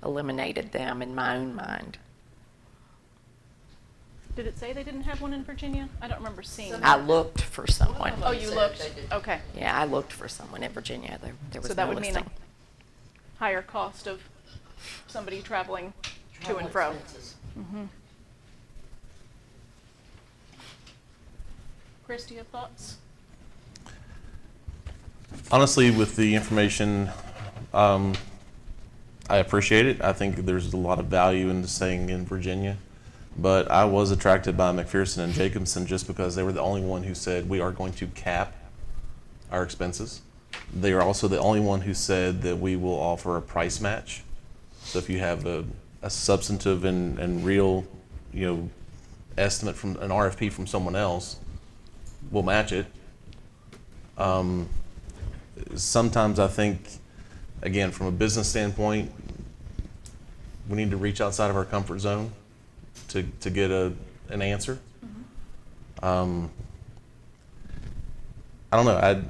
eliminated them in my own mind. Did it say they didn't have one in Virginia? I don't remember seeing that. I looked for someone. Oh, you looked? Okay. Yeah, I looked for someone in Virginia. There was So that no would mean listing. a higher cost of somebody traveling to and fro. Chris, do you have thoughts? Honestly, with the information, I appreciate it. I think there's a lot of value in staying in Virginia. But I was attracted by McPherson and Jacobson just because they were the only one who said we are going to cap our expenses. They are also the only one who said that we will offer a price match. So if you have a substantive and real, estimate from an RFP from someone else, we'll match it. Sometimes I think, again, from a business standpoint, we need to reach outside of our comfort zone to get an answer. I don't know.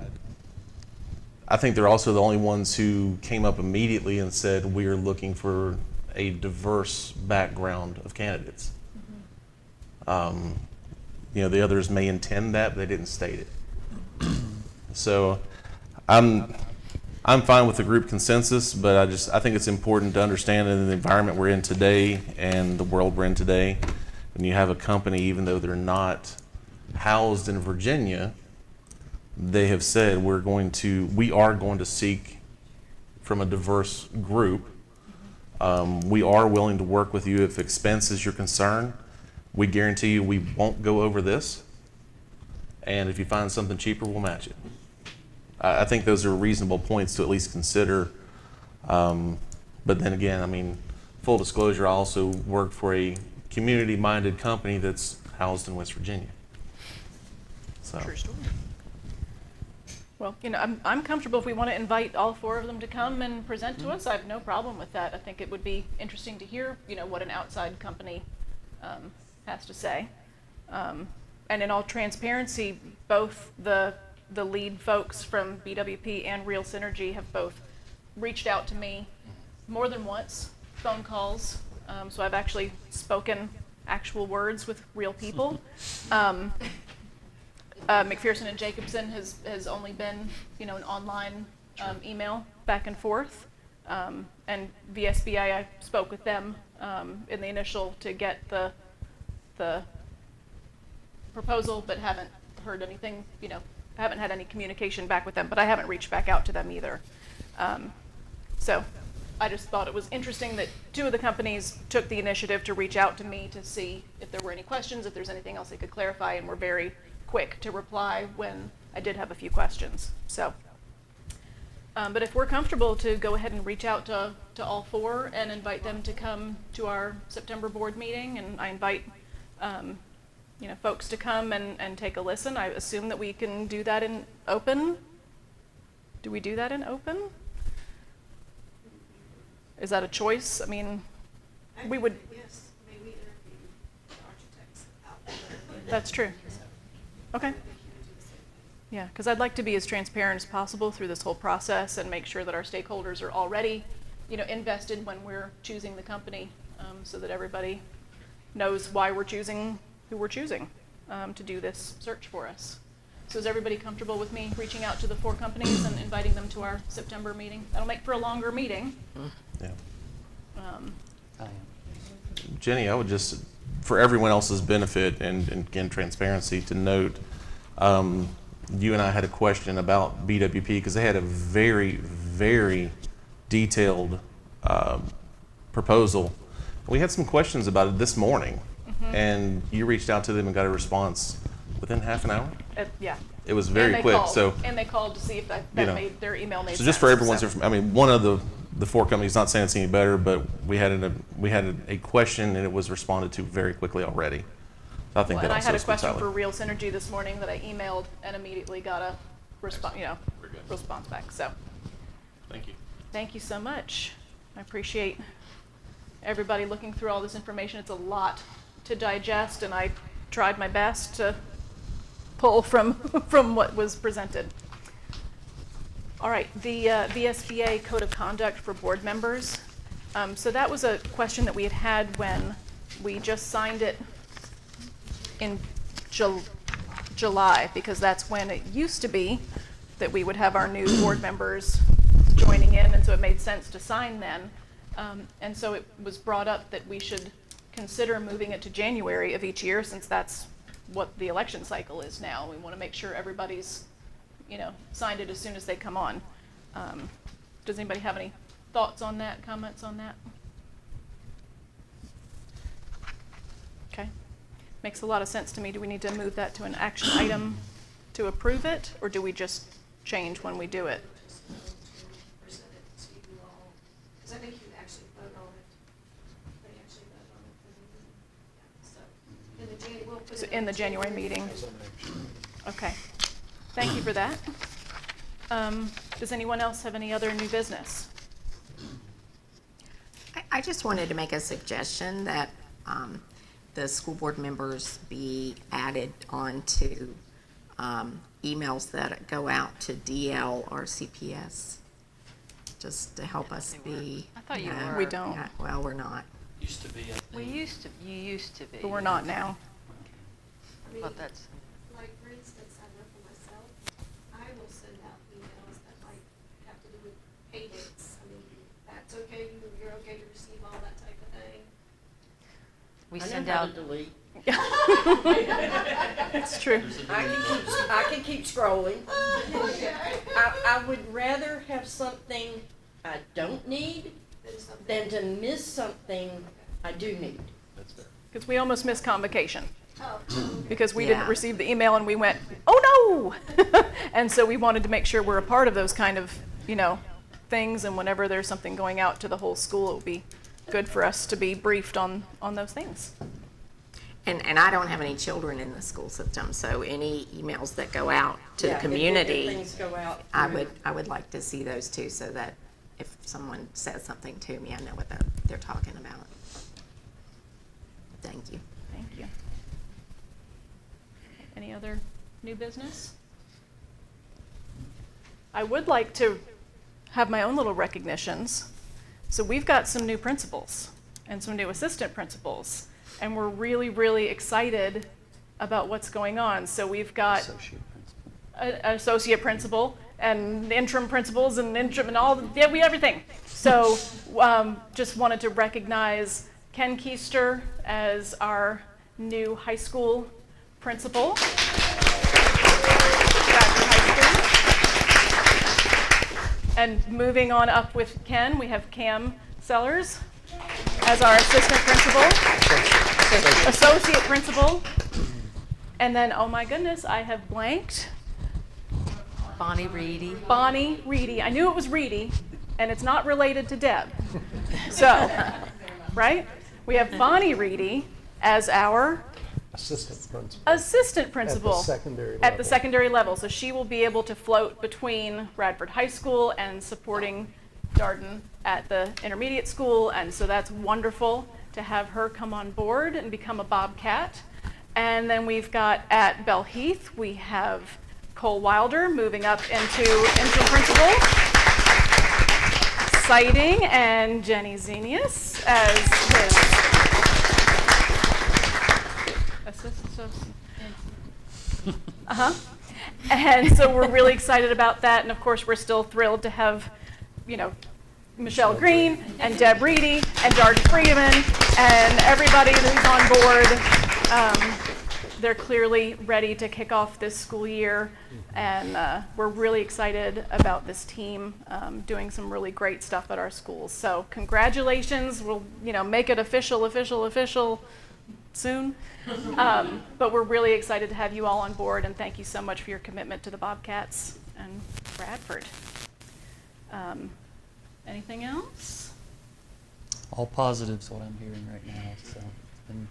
I think they're also the only ones who came up immediately and said we are looking for a diverse background of candidates. The others may intend that, but they didn't state it. So I'm fine with the group consensus, but I think it's important to understand in the environment we're in today and the world we're in today, when you have a company, even though they're not housed in Virginia, they have said we are going to seek from a diverse group. We are willing to work with you if expense is your concern. We guarantee you we won't go over this. And if you find something cheaper, we'll match it. I think those are reasonable points to at least consider. But then again, full disclosure, I also work for a community-minded company that's housed in West Virginia. So. True story. Well, I'm comfortable if we want to invite all four of them to come and present to us. I have no problem with that. I think it would be interesting to hear, what an outside company has to say. And in all transparency, both the lead folks from BWP and Real Synergy have both reached out to me more than once, phone calls. So I've actually spoken actual words with real people. McPherson and Jacobson has only been, an online email back and forth. And VSBA, I spoke with them in the initial to get the proposal, but haven't heard anything, haven't had any communication back with them, but I haven't reached back out to them either. So I just thought it was interesting that two of the companies took the initiative to reach out to me to see if there were any questions, if there's anything else they could clarify, and were very quick to reply when I did have a few questions. So, but if we're comfortable to go ahead and reach out to all four and invite them to come to our September board meeting, and I invite folks to come and take a listen. I assume that we can do that in open. Do we do that in open? Is that a choice? We would. Yes, maybe interview the architects out there. That's true. Okay. Yeah, because I'd like to be as transparent as possible through this whole process and make sure that our stakeholders are already, invested when we're choosing the company, so that everybody knows why we're choosing who we're choosing to do this search for us. So is everybody comfortable with me reaching out to the four companies and inviting them to our September meeting? That'll make for a longer meeting. Yeah. I am. Jenny, I would just, for everyone else's benefit and again, transparency, to note, you and I had a question about BWP because they had a very, very detailed proposal. We had some questions about it this morning. and you reached out to them and got a response within half an hour. Yeah. It was And very they quick. called. So, And they called to see if that You know. made their email made sense. so just for everyone's so. information, I mean, one of the four companies, not saying it's any better, but we had a question and it was responded to very quickly already. So I think Well, that and I also had a speaks question highly. for Real Synergy this morning that I emailed and immediately got a response, response back. So Thank you. thank you so much. I appreciate everybody looking through all this information. It's a lot to digest, and I tried my best to pull from from what was presented. All right, the VSBA Code of Conduct for board members. So that was a question that we had when we just signed it in July, because that's when it used to be that we would have our new board members joining in, and so it made sense to sign then. And so it was brought up that we should consider moving it to January of each year, since that's what the election cycle is now. We want to make sure everybody's, signed it as soon as they come on. Does anybody have any thoughts on that, comments on that? Okay. Makes a lot of sense to me. Do we need to move that to an action item to approve it, or do we just change when we do it? Present it to you all, because I think you actually vote on it. They actually vote on it. So, in the January, we'll put So it in the January meeting? As an action. Okay. Thank you for that. Does anyone else have any other new business? I just wanted to make a suggestion that the school board members be added onto emails that go out to DL RCPS, just to help us be. I thought you No, were. We don't. yeah, well, we're not. Used to be, I think. You used to be. But we're not now. I mean, But that's, like, for instance, I know for myself, I will send out emails that might have to do with pay dates. I mean, that's okay, you're okay to receive all that type of thing. we send out, It's true. I can keep scrolling. I would rather have something I don't need Then something. than to miss something I do need. That's fair. Because we almost missed convocation. Oh, Because we didn't Yeah. receive the email and we went, oh no! And so we wanted to make sure we're a part of those kind of, things, and whenever there's something going out to the whole school, it would be good for us to be briefed on those things. And I don't have any children in the school system, so any emails that go out to Yeah, the if community, things go out I through- would like to see those too, so that if someone says something to me, I know what they're talking about. Thank you. Thank you. Any other new business? I would like to have my own little recognitions. So we've got some new principals and some new assistant principals, and we're really, really excited about what's going on. So we've got Associate principal. an associate principal and interim principals and interim and all, we everything. So just wanted to recognize Ken Keister as our new high school principal. Bradford High School. And moving on up with Ken, we have Cam Sellers as our assistant principal, associate principal. And then, oh my goodness, I have blanked. Bonnie Reedy. Bonnie Reedy. I knew it was Reedy, and it's not related to Deb. So, right? We have Bonnie Reedy as our Assistant principal. assistant principal secondary at the level. secondary level. So she will be able to float between Bradford High School and supporting Darden at the intermediate school. And so that's wonderful to have her come on board and become a Bobcat. And then we've got at Bell Heath, we have Cole Wilder moving up into interim principal. Exciting, and Jenny Zenius as his assistant. And so we're really excited about that, and of course we're still thrilled to have, Michelle Green and Deb Reedy and Darden Friedman and everybody who's on board. They're clearly ready to kick off this school year, and we're really excited about this team doing some really great stuff at our schools. So congratulations. We'll make it official soon. But we're really excited to have you all on board, and thank you so much for your commitment to the Bobcats and Bradford. Anything else? All positives, what I'm hearing right now. So, and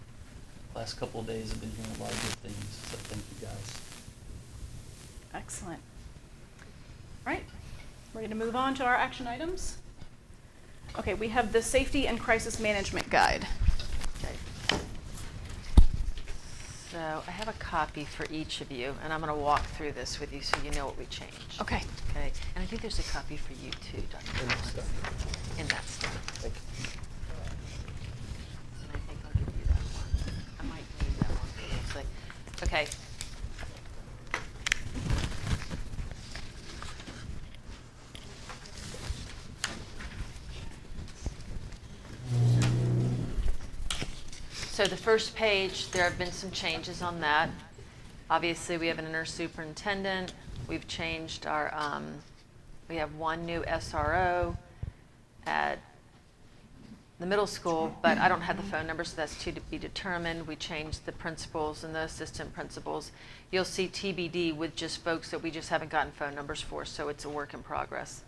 last couple of days I've been hearing a lot of good things. So thank you guys. Excellent. All right, ready to move on to our action items? Okay, we have the Safety and Crisis Management Guide. Okay. So I have a copy for each of you, and I'm going to walk through this with you so you know what we changed. Okay. Okay. And I think there's a copy for you too, Dr. In that Collins. stuff. In that stuff. Thank you. And I think I'll give you that one. I might need that one for this. Okay. So the first page, there have been some changes on that. Obviously, we have an inner superintendent. We've changed our, we have one new SRO at the middle school, but I don't have the phone number, so that's to be determined. We changed the principals and the assistant principals. You'll see TBD with just folks that we just haven't gotten phone numbers for, so it's a work in progress.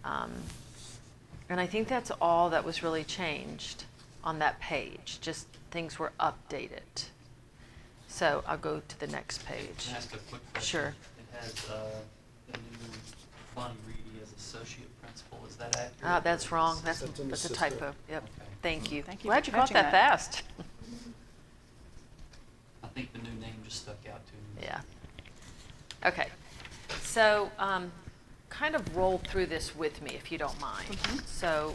And I think that's all that was really changed on that page, just things were updated. So I'll go to the next page. Can I ask a quick question? Sure. It has the new Bonnie Reedy as associate principal. Is that accurate? That's wrong. That's an That's a assistant. typo. Yep. Okay. Thank you. Thank you Glad for you caught catching that that. fast. I think the new name just stuck out to me. Yeah. Okay. So kind of roll through this with me if you don't mind. So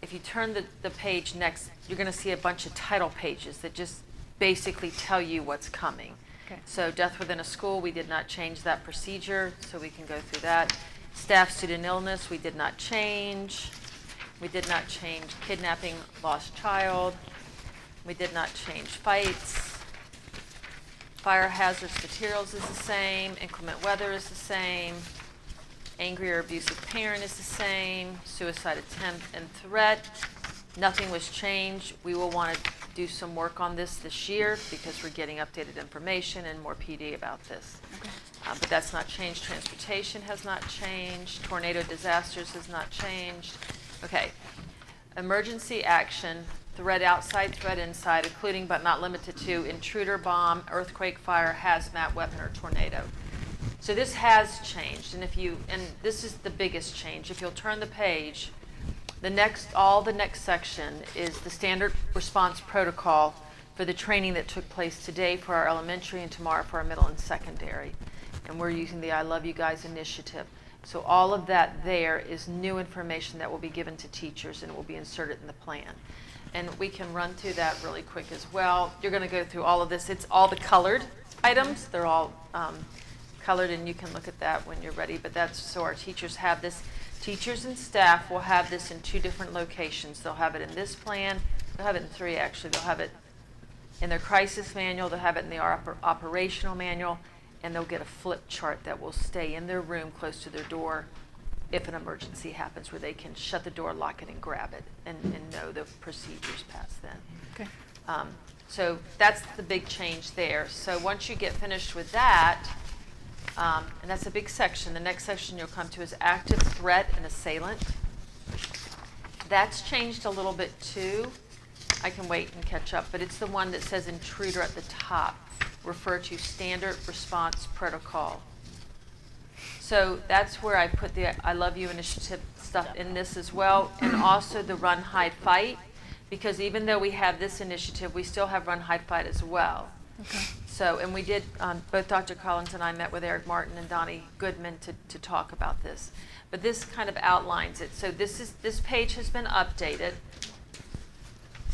if you turn the page next, you're going to see a bunch of title pages that just basically tell you what's coming. Okay. So death within a school, we did not change that procedure, so we can go through that. Staff student illness, we did not change. We did not change kidnapping, lost child. We did not change fights. Fire hazardous materials is the same. Inclement weather is the same. Angry or abusive parent is the same. Suicide attempt and threat. Nothing was changed. We will want to do some work on this year because we're getting updated information and more PD about this. Okay. But that's not changed. Transportation has not changed. Tornado disasters has not changed. Okay. Emergency action, threat outside, threat inside, including but not limited to intruder, bomb, earthquake, fire, hazmat, weapon, or tornado. So this has changed, and this is the biggest change. If you'll turn the page, the next section is the standard response protocol for the training that took place today for our elementary and tomorrow for our middle and secondary. And we're using the I Love You Guys initiative. So all of that there is new information that will be given to teachers and it will be inserted in the plan. And we can run through that really quick as well. You're going to go through all of this. It's all the colored items. They're all colored, and you can look at that when you're ready. But that's so our teachers have this. Teachers and staff will have this in 2 different locations. They'll have it in this plan. They'll have it in 3, actually. They'll have it in their crisis manual. They'll have it in the operational manual. And they'll get a flip chart that will stay in their room close to their door if an emergency happens, where they can shut the door, lock it, and grab it and know the procedures past then. Okay. So that's the big change there. So once you get finished with that, and that's a big section, the next section you'll come to is active threat and assailant. That's changed a little bit too. I can wait and catch up, but it's the one that says intruder at the top. Refer to standard response protocol. So that's where I put the I Love You initiative stuff in this as well, and also the run, hide, fight, because even though we have this initiative, we still have run, hide, fight as well. Okay. So, and we did, both Dr. Collins and I met with Eric Martin and Donnie Goodman to talk about this. But this kind of outlines it. So this page has been updated.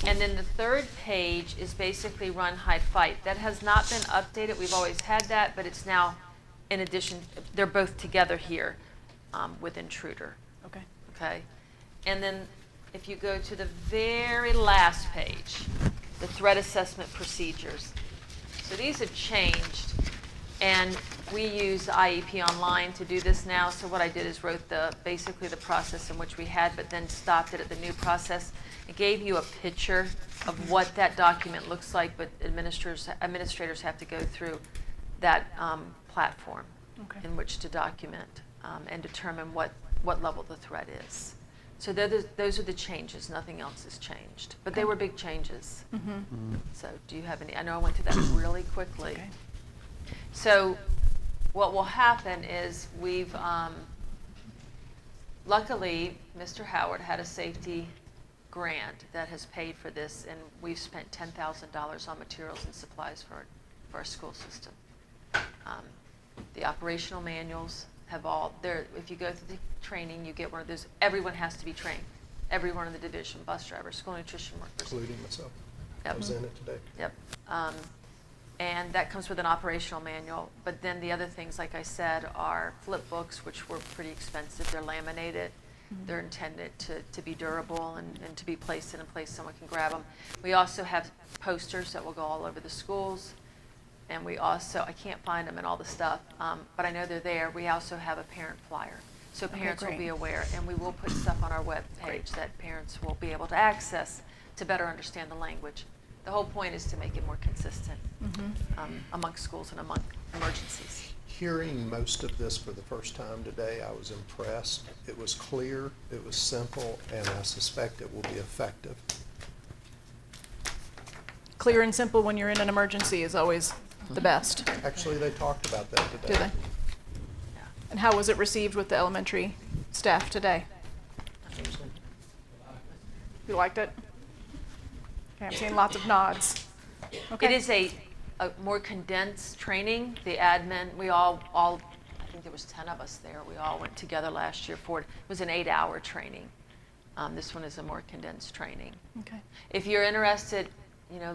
And then the third page is basically run, hide, fight. That has not been updated. We've always had that, but it's now, in addition, they're both together here with intruder. Okay. Okay. And then if you go to the very last page, the threat assessment procedures. So these have changed, and we use IEP Online to do this now. So what I did is wrote basically the process in which we had, but then stopped it at the new process. It gave you a picture of what that document looks like, but administrators have to go through that platform Okay. in which to document and determine what level the threat is. So those are the changes. Nothing else has changed. But they were big changes. So do you have any? I know I went through that really quickly. Okay. So what will happen is we've, luckily, Mr. Howard had a safety grant that has paid for this, and we've spent $10,000 on materials and supplies for our school system. The operational manuals have all, if you go through the training, you get one of those, everyone has to be trained. Everyone in the division, bus drivers, school nutrition workers. Including myself. I Yep. was in it today. Yep. And that comes with an operational manual. But then the other things, like I said, are flip books, which were pretty expensive. They're laminated. They're intended to be durable and to be placed in a place someone can grab them. We also have posters that will go all over the schools. And we also, I can't find them and all the stuff, but I know they're there. We also have a parent flyer. So Okay, parents will great. be aware, and we will put stuff on our web page that parents will be able to access to better understand the language. The whole point is to make it more consistent amongst schools and among emergencies. Hearing most of this for the first time today, I was impressed. It was clear, it was simple, and I suspect it will be effective. Clear and simple when you're in an emergency is always the best. Actually, they talked about that today. Do they? And how was it received with the elementary staff today? You liked it? Okay, I'm seeing lots of nods. Okay. It is a more condensed training. The admin, we all, I think there was 10 of us there. We all went together last year for it. It was an 8-hour training. This one is a more condensed training. Okay. If you're interested,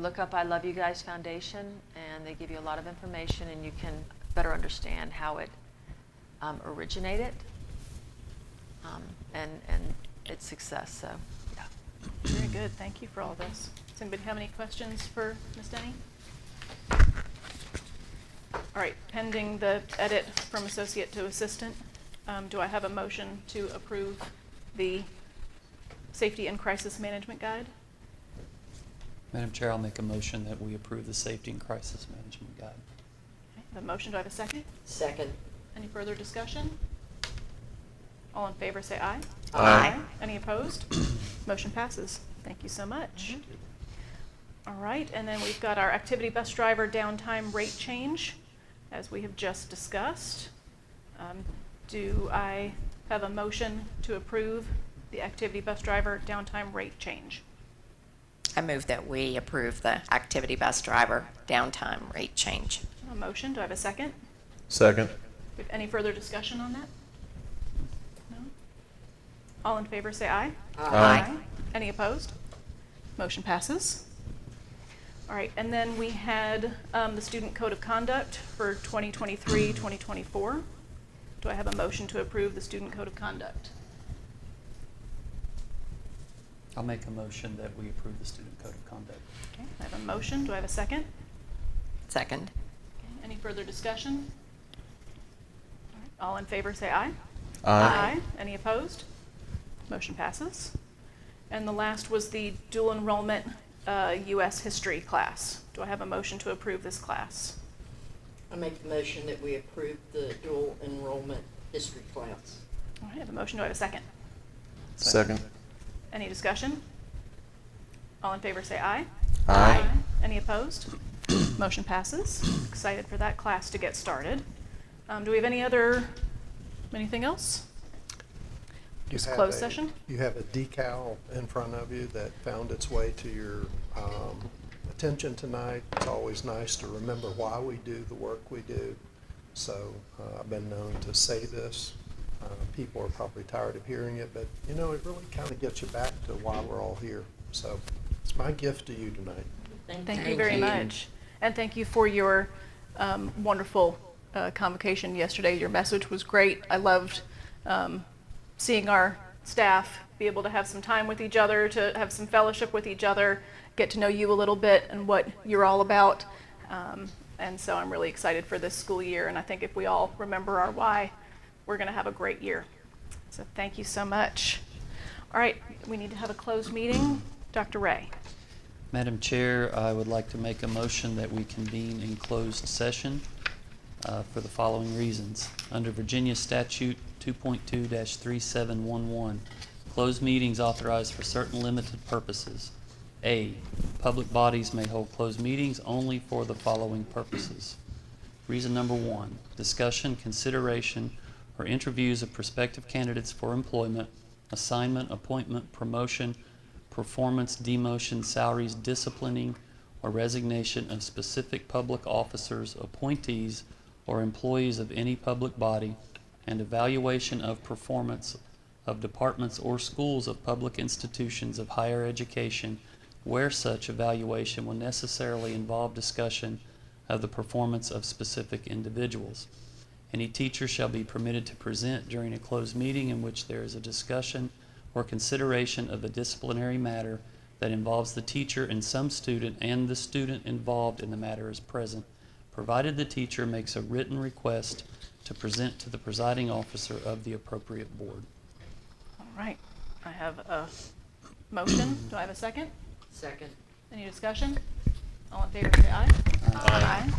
look up I Love You Guys Foundation, and they give you a lot of information, and you can better understand how it originated and its success. So, yeah. Very good. Thank you for all this. Does anybody have any questions for Ms. Denny? All right. Pending the edit from associate to assistant, do I have a motion to approve the Safety and Crisis Management Guide? Madam Chair, I'll make a motion that we approve the Safety and Crisis Management Guide. Okay, the motion, do I have a second? Second. Any further discussion? All in favor say aye. Aye. Any opposed? Motion passes. Thank you so much. All right, and then we've got our activity bus driver downtime rate change, as we have just discussed. Do I have a motion to approve the activity bus driver downtime rate change? I move that we approve the activity bus driver downtime rate change. A motion, do I have a second? Second. Any further discussion on that? No? All in favor say aye. Aye. Any opposed? Motion passes. All right, and then we had the Student Code of Conduct for 2023-2024. Do I have a motion to approve the Student Code of Conduct? I'll make a motion that we approve the Student Code of Conduct. Okay, I have a motion. Do I have a second? Second. Okay, any further discussion? All right, all in favor say aye. Aye. Any opposed? Motion passes. And the last was the dual enrollment U.S. history class. Do I have a motion to approve this class? I make the motion that we approve the dual enrollment history class. All right, I have a motion. Do I have a second? Second. Any discussion? All in favor say aye. Aye. Any opposed? Motion passes. Excited for that class to get started. Do we have anything else? Just You have closed a- session? You have a decal in front of you that found its way to your attention tonight. It's always nice to remember why we do the work we do. So I've been known to say this. People are probably tired of hearing it, but it really kind of gets you back to why we're all here. So it's my gift to you tonight. Thank you very much. And thank you for your wonderful convocation yesterday. Your message was great. I loved seeing our staff be able to have some time with each other, to have some fellowship with each other, get to know you a little bit and what you're all about. And so I'm really excited for this school year. And I think if we all remember our why, we're going to have a great year. So thank you so much. All right, we need to have a closed meeting. Dr. Ray. Madam Chair, I would like to make a motion that we convene in closed session for the following reasons. Under Virginia Statute 2.2-3711, closed meetings authorized for certain limited purposes. A, public bodies may hold closed meetings only for the following purposes. Reason number 1, discussion, consideration, or interviews of prospective candidates for employment, assignment, appointment, promotion, performance, demotion, salaries, disciplining, or resignation of specific public officers, appointees, or employees of any public body, and evaluation of performance of departments or schools of public institutions of higher education, where such evaluation will necessarily involve discussion of the performance of specific individuals. Any teacher shall be permitted to present during a closed meeting in which there is a discussion or consideration of a disciplinary matter that involves the teacher and some student and the student involved in the matter is present, provided the teacher makes a written request to present to the presiding officer of the appropriate board. All right, I have a motion. Do I have a second? Second. Any discussion? All in favor say aye. Aye.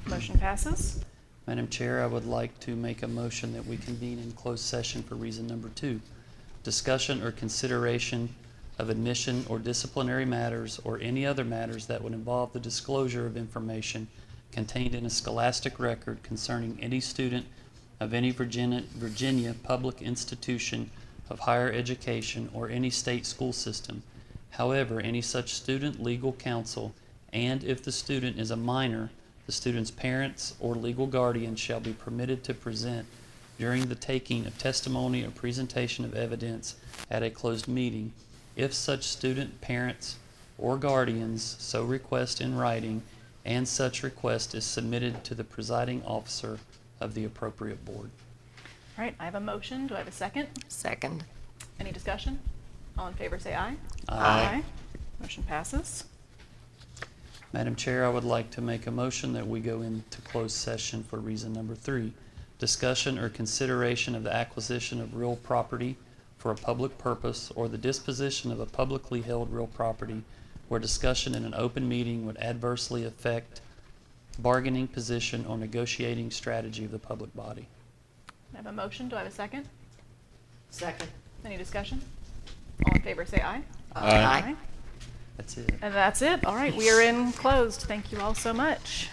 Motion passes. Madam Chair, I would like to make a motion that we convene in closed session for reason number 2. Discussion or consideration of admission or disciplinary matters or any other matters that would involve the disclosure of information contained in a scholastic record concerning any student of any Virginia public institution of higher education or any state school system. However, any such student, legal counsel, and if the student is a minor, the student's parents or legal guardian shall be permitted to present during the taking of testimony or presentation of evidence at a closed meeting, if such student, parents, or guardians so request in writing, and such request is submitted to the presiding officer of the appropriate board. All right, I have a motion. Do I have a second? Second. Any discussion? All in favor say aye. Aye. Motion passes. Madam Chair, I would like to make a motion that we go into closed session for reason number 3. Discussion or consideration of the acquisition of real property for a public purpose or the disposition of a publicly held real property where discussion in an open meeting would adversely affect bargaining position or negotiating strategy of the public body. I have a motion. Do I have a second? Second. Any discussion? All in favor say aye. Aye. That's it. And that's it. All right, we are in closed. Thank you all so much.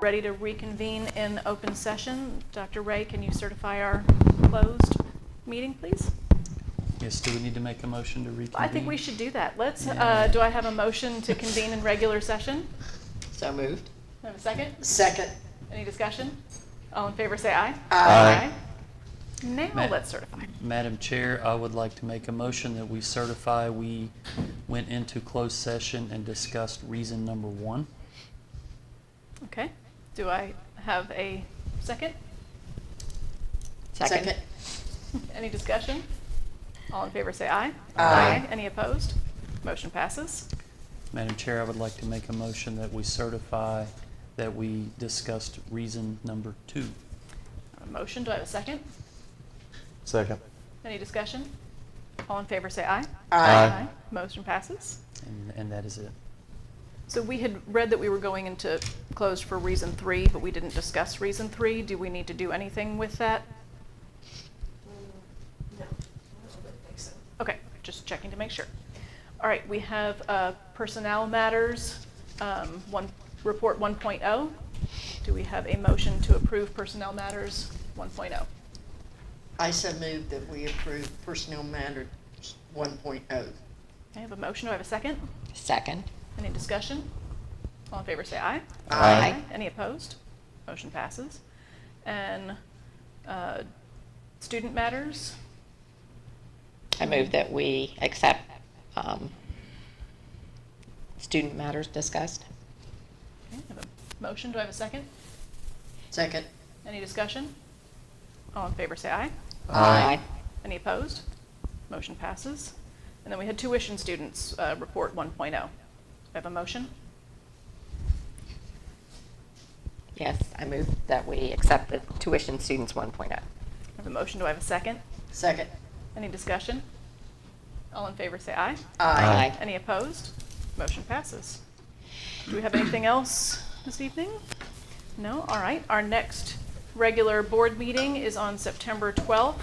ready to reconvene in open session. Dr. Ray, can you certify our closed meeting, please? Yes, do we need to make a motion to reconvene? I think we should do that. Let's, Yeah. do I have a motion to convene in regular session? So moved. Have a second? Second. Any discussion? All in favor say aye. Aye. Now Ma- let's certify. Madam Chair, I would like to make a motion that we certify we went into closed session and discussed reason number 1. Okay. Do I have a second? Second. Any discussion? All in favor say aye. Aye. Any opposed? Motion passes. Madam Chair, I would like to make a motion that we certify that we discussed reason number 2. A motion, do I have a second? Second. Any discussion? All in favor say aye. Aye. Motion passes. And that is it. So we had read that we were going into closed for reason 3, but we didn't discuss reason 3. Do we need to do anything with that? No, I don't think so. Okay, just checking to make sure. All right, we have personnel matters, report 1.0. Do we have a motion to approve personnel matters 1.0? I so move that we approve Personnel Matters 1.0. I have a motion. Do I have a second? Second. Any discussion? All in favor say aye. Aye. Any opposed? Motion passes. And student matters? I move that we accept student matters discussed. Okay, I have a motion. Do I have a second? Second. Any discussion? All in favor say aye. Aye. Any opposed? Motion passes. And then we had tuition students, report 1.0. I have a motion. Yes, I move that we accept the tuition students 1.0. I have a motion. Do I have a second? Second. Any discussion? All in favor say aye. Aye. Any opposed? Motion passes. Do we have anything else this evening? No? All right. Our next regular board meeting is on September 12th.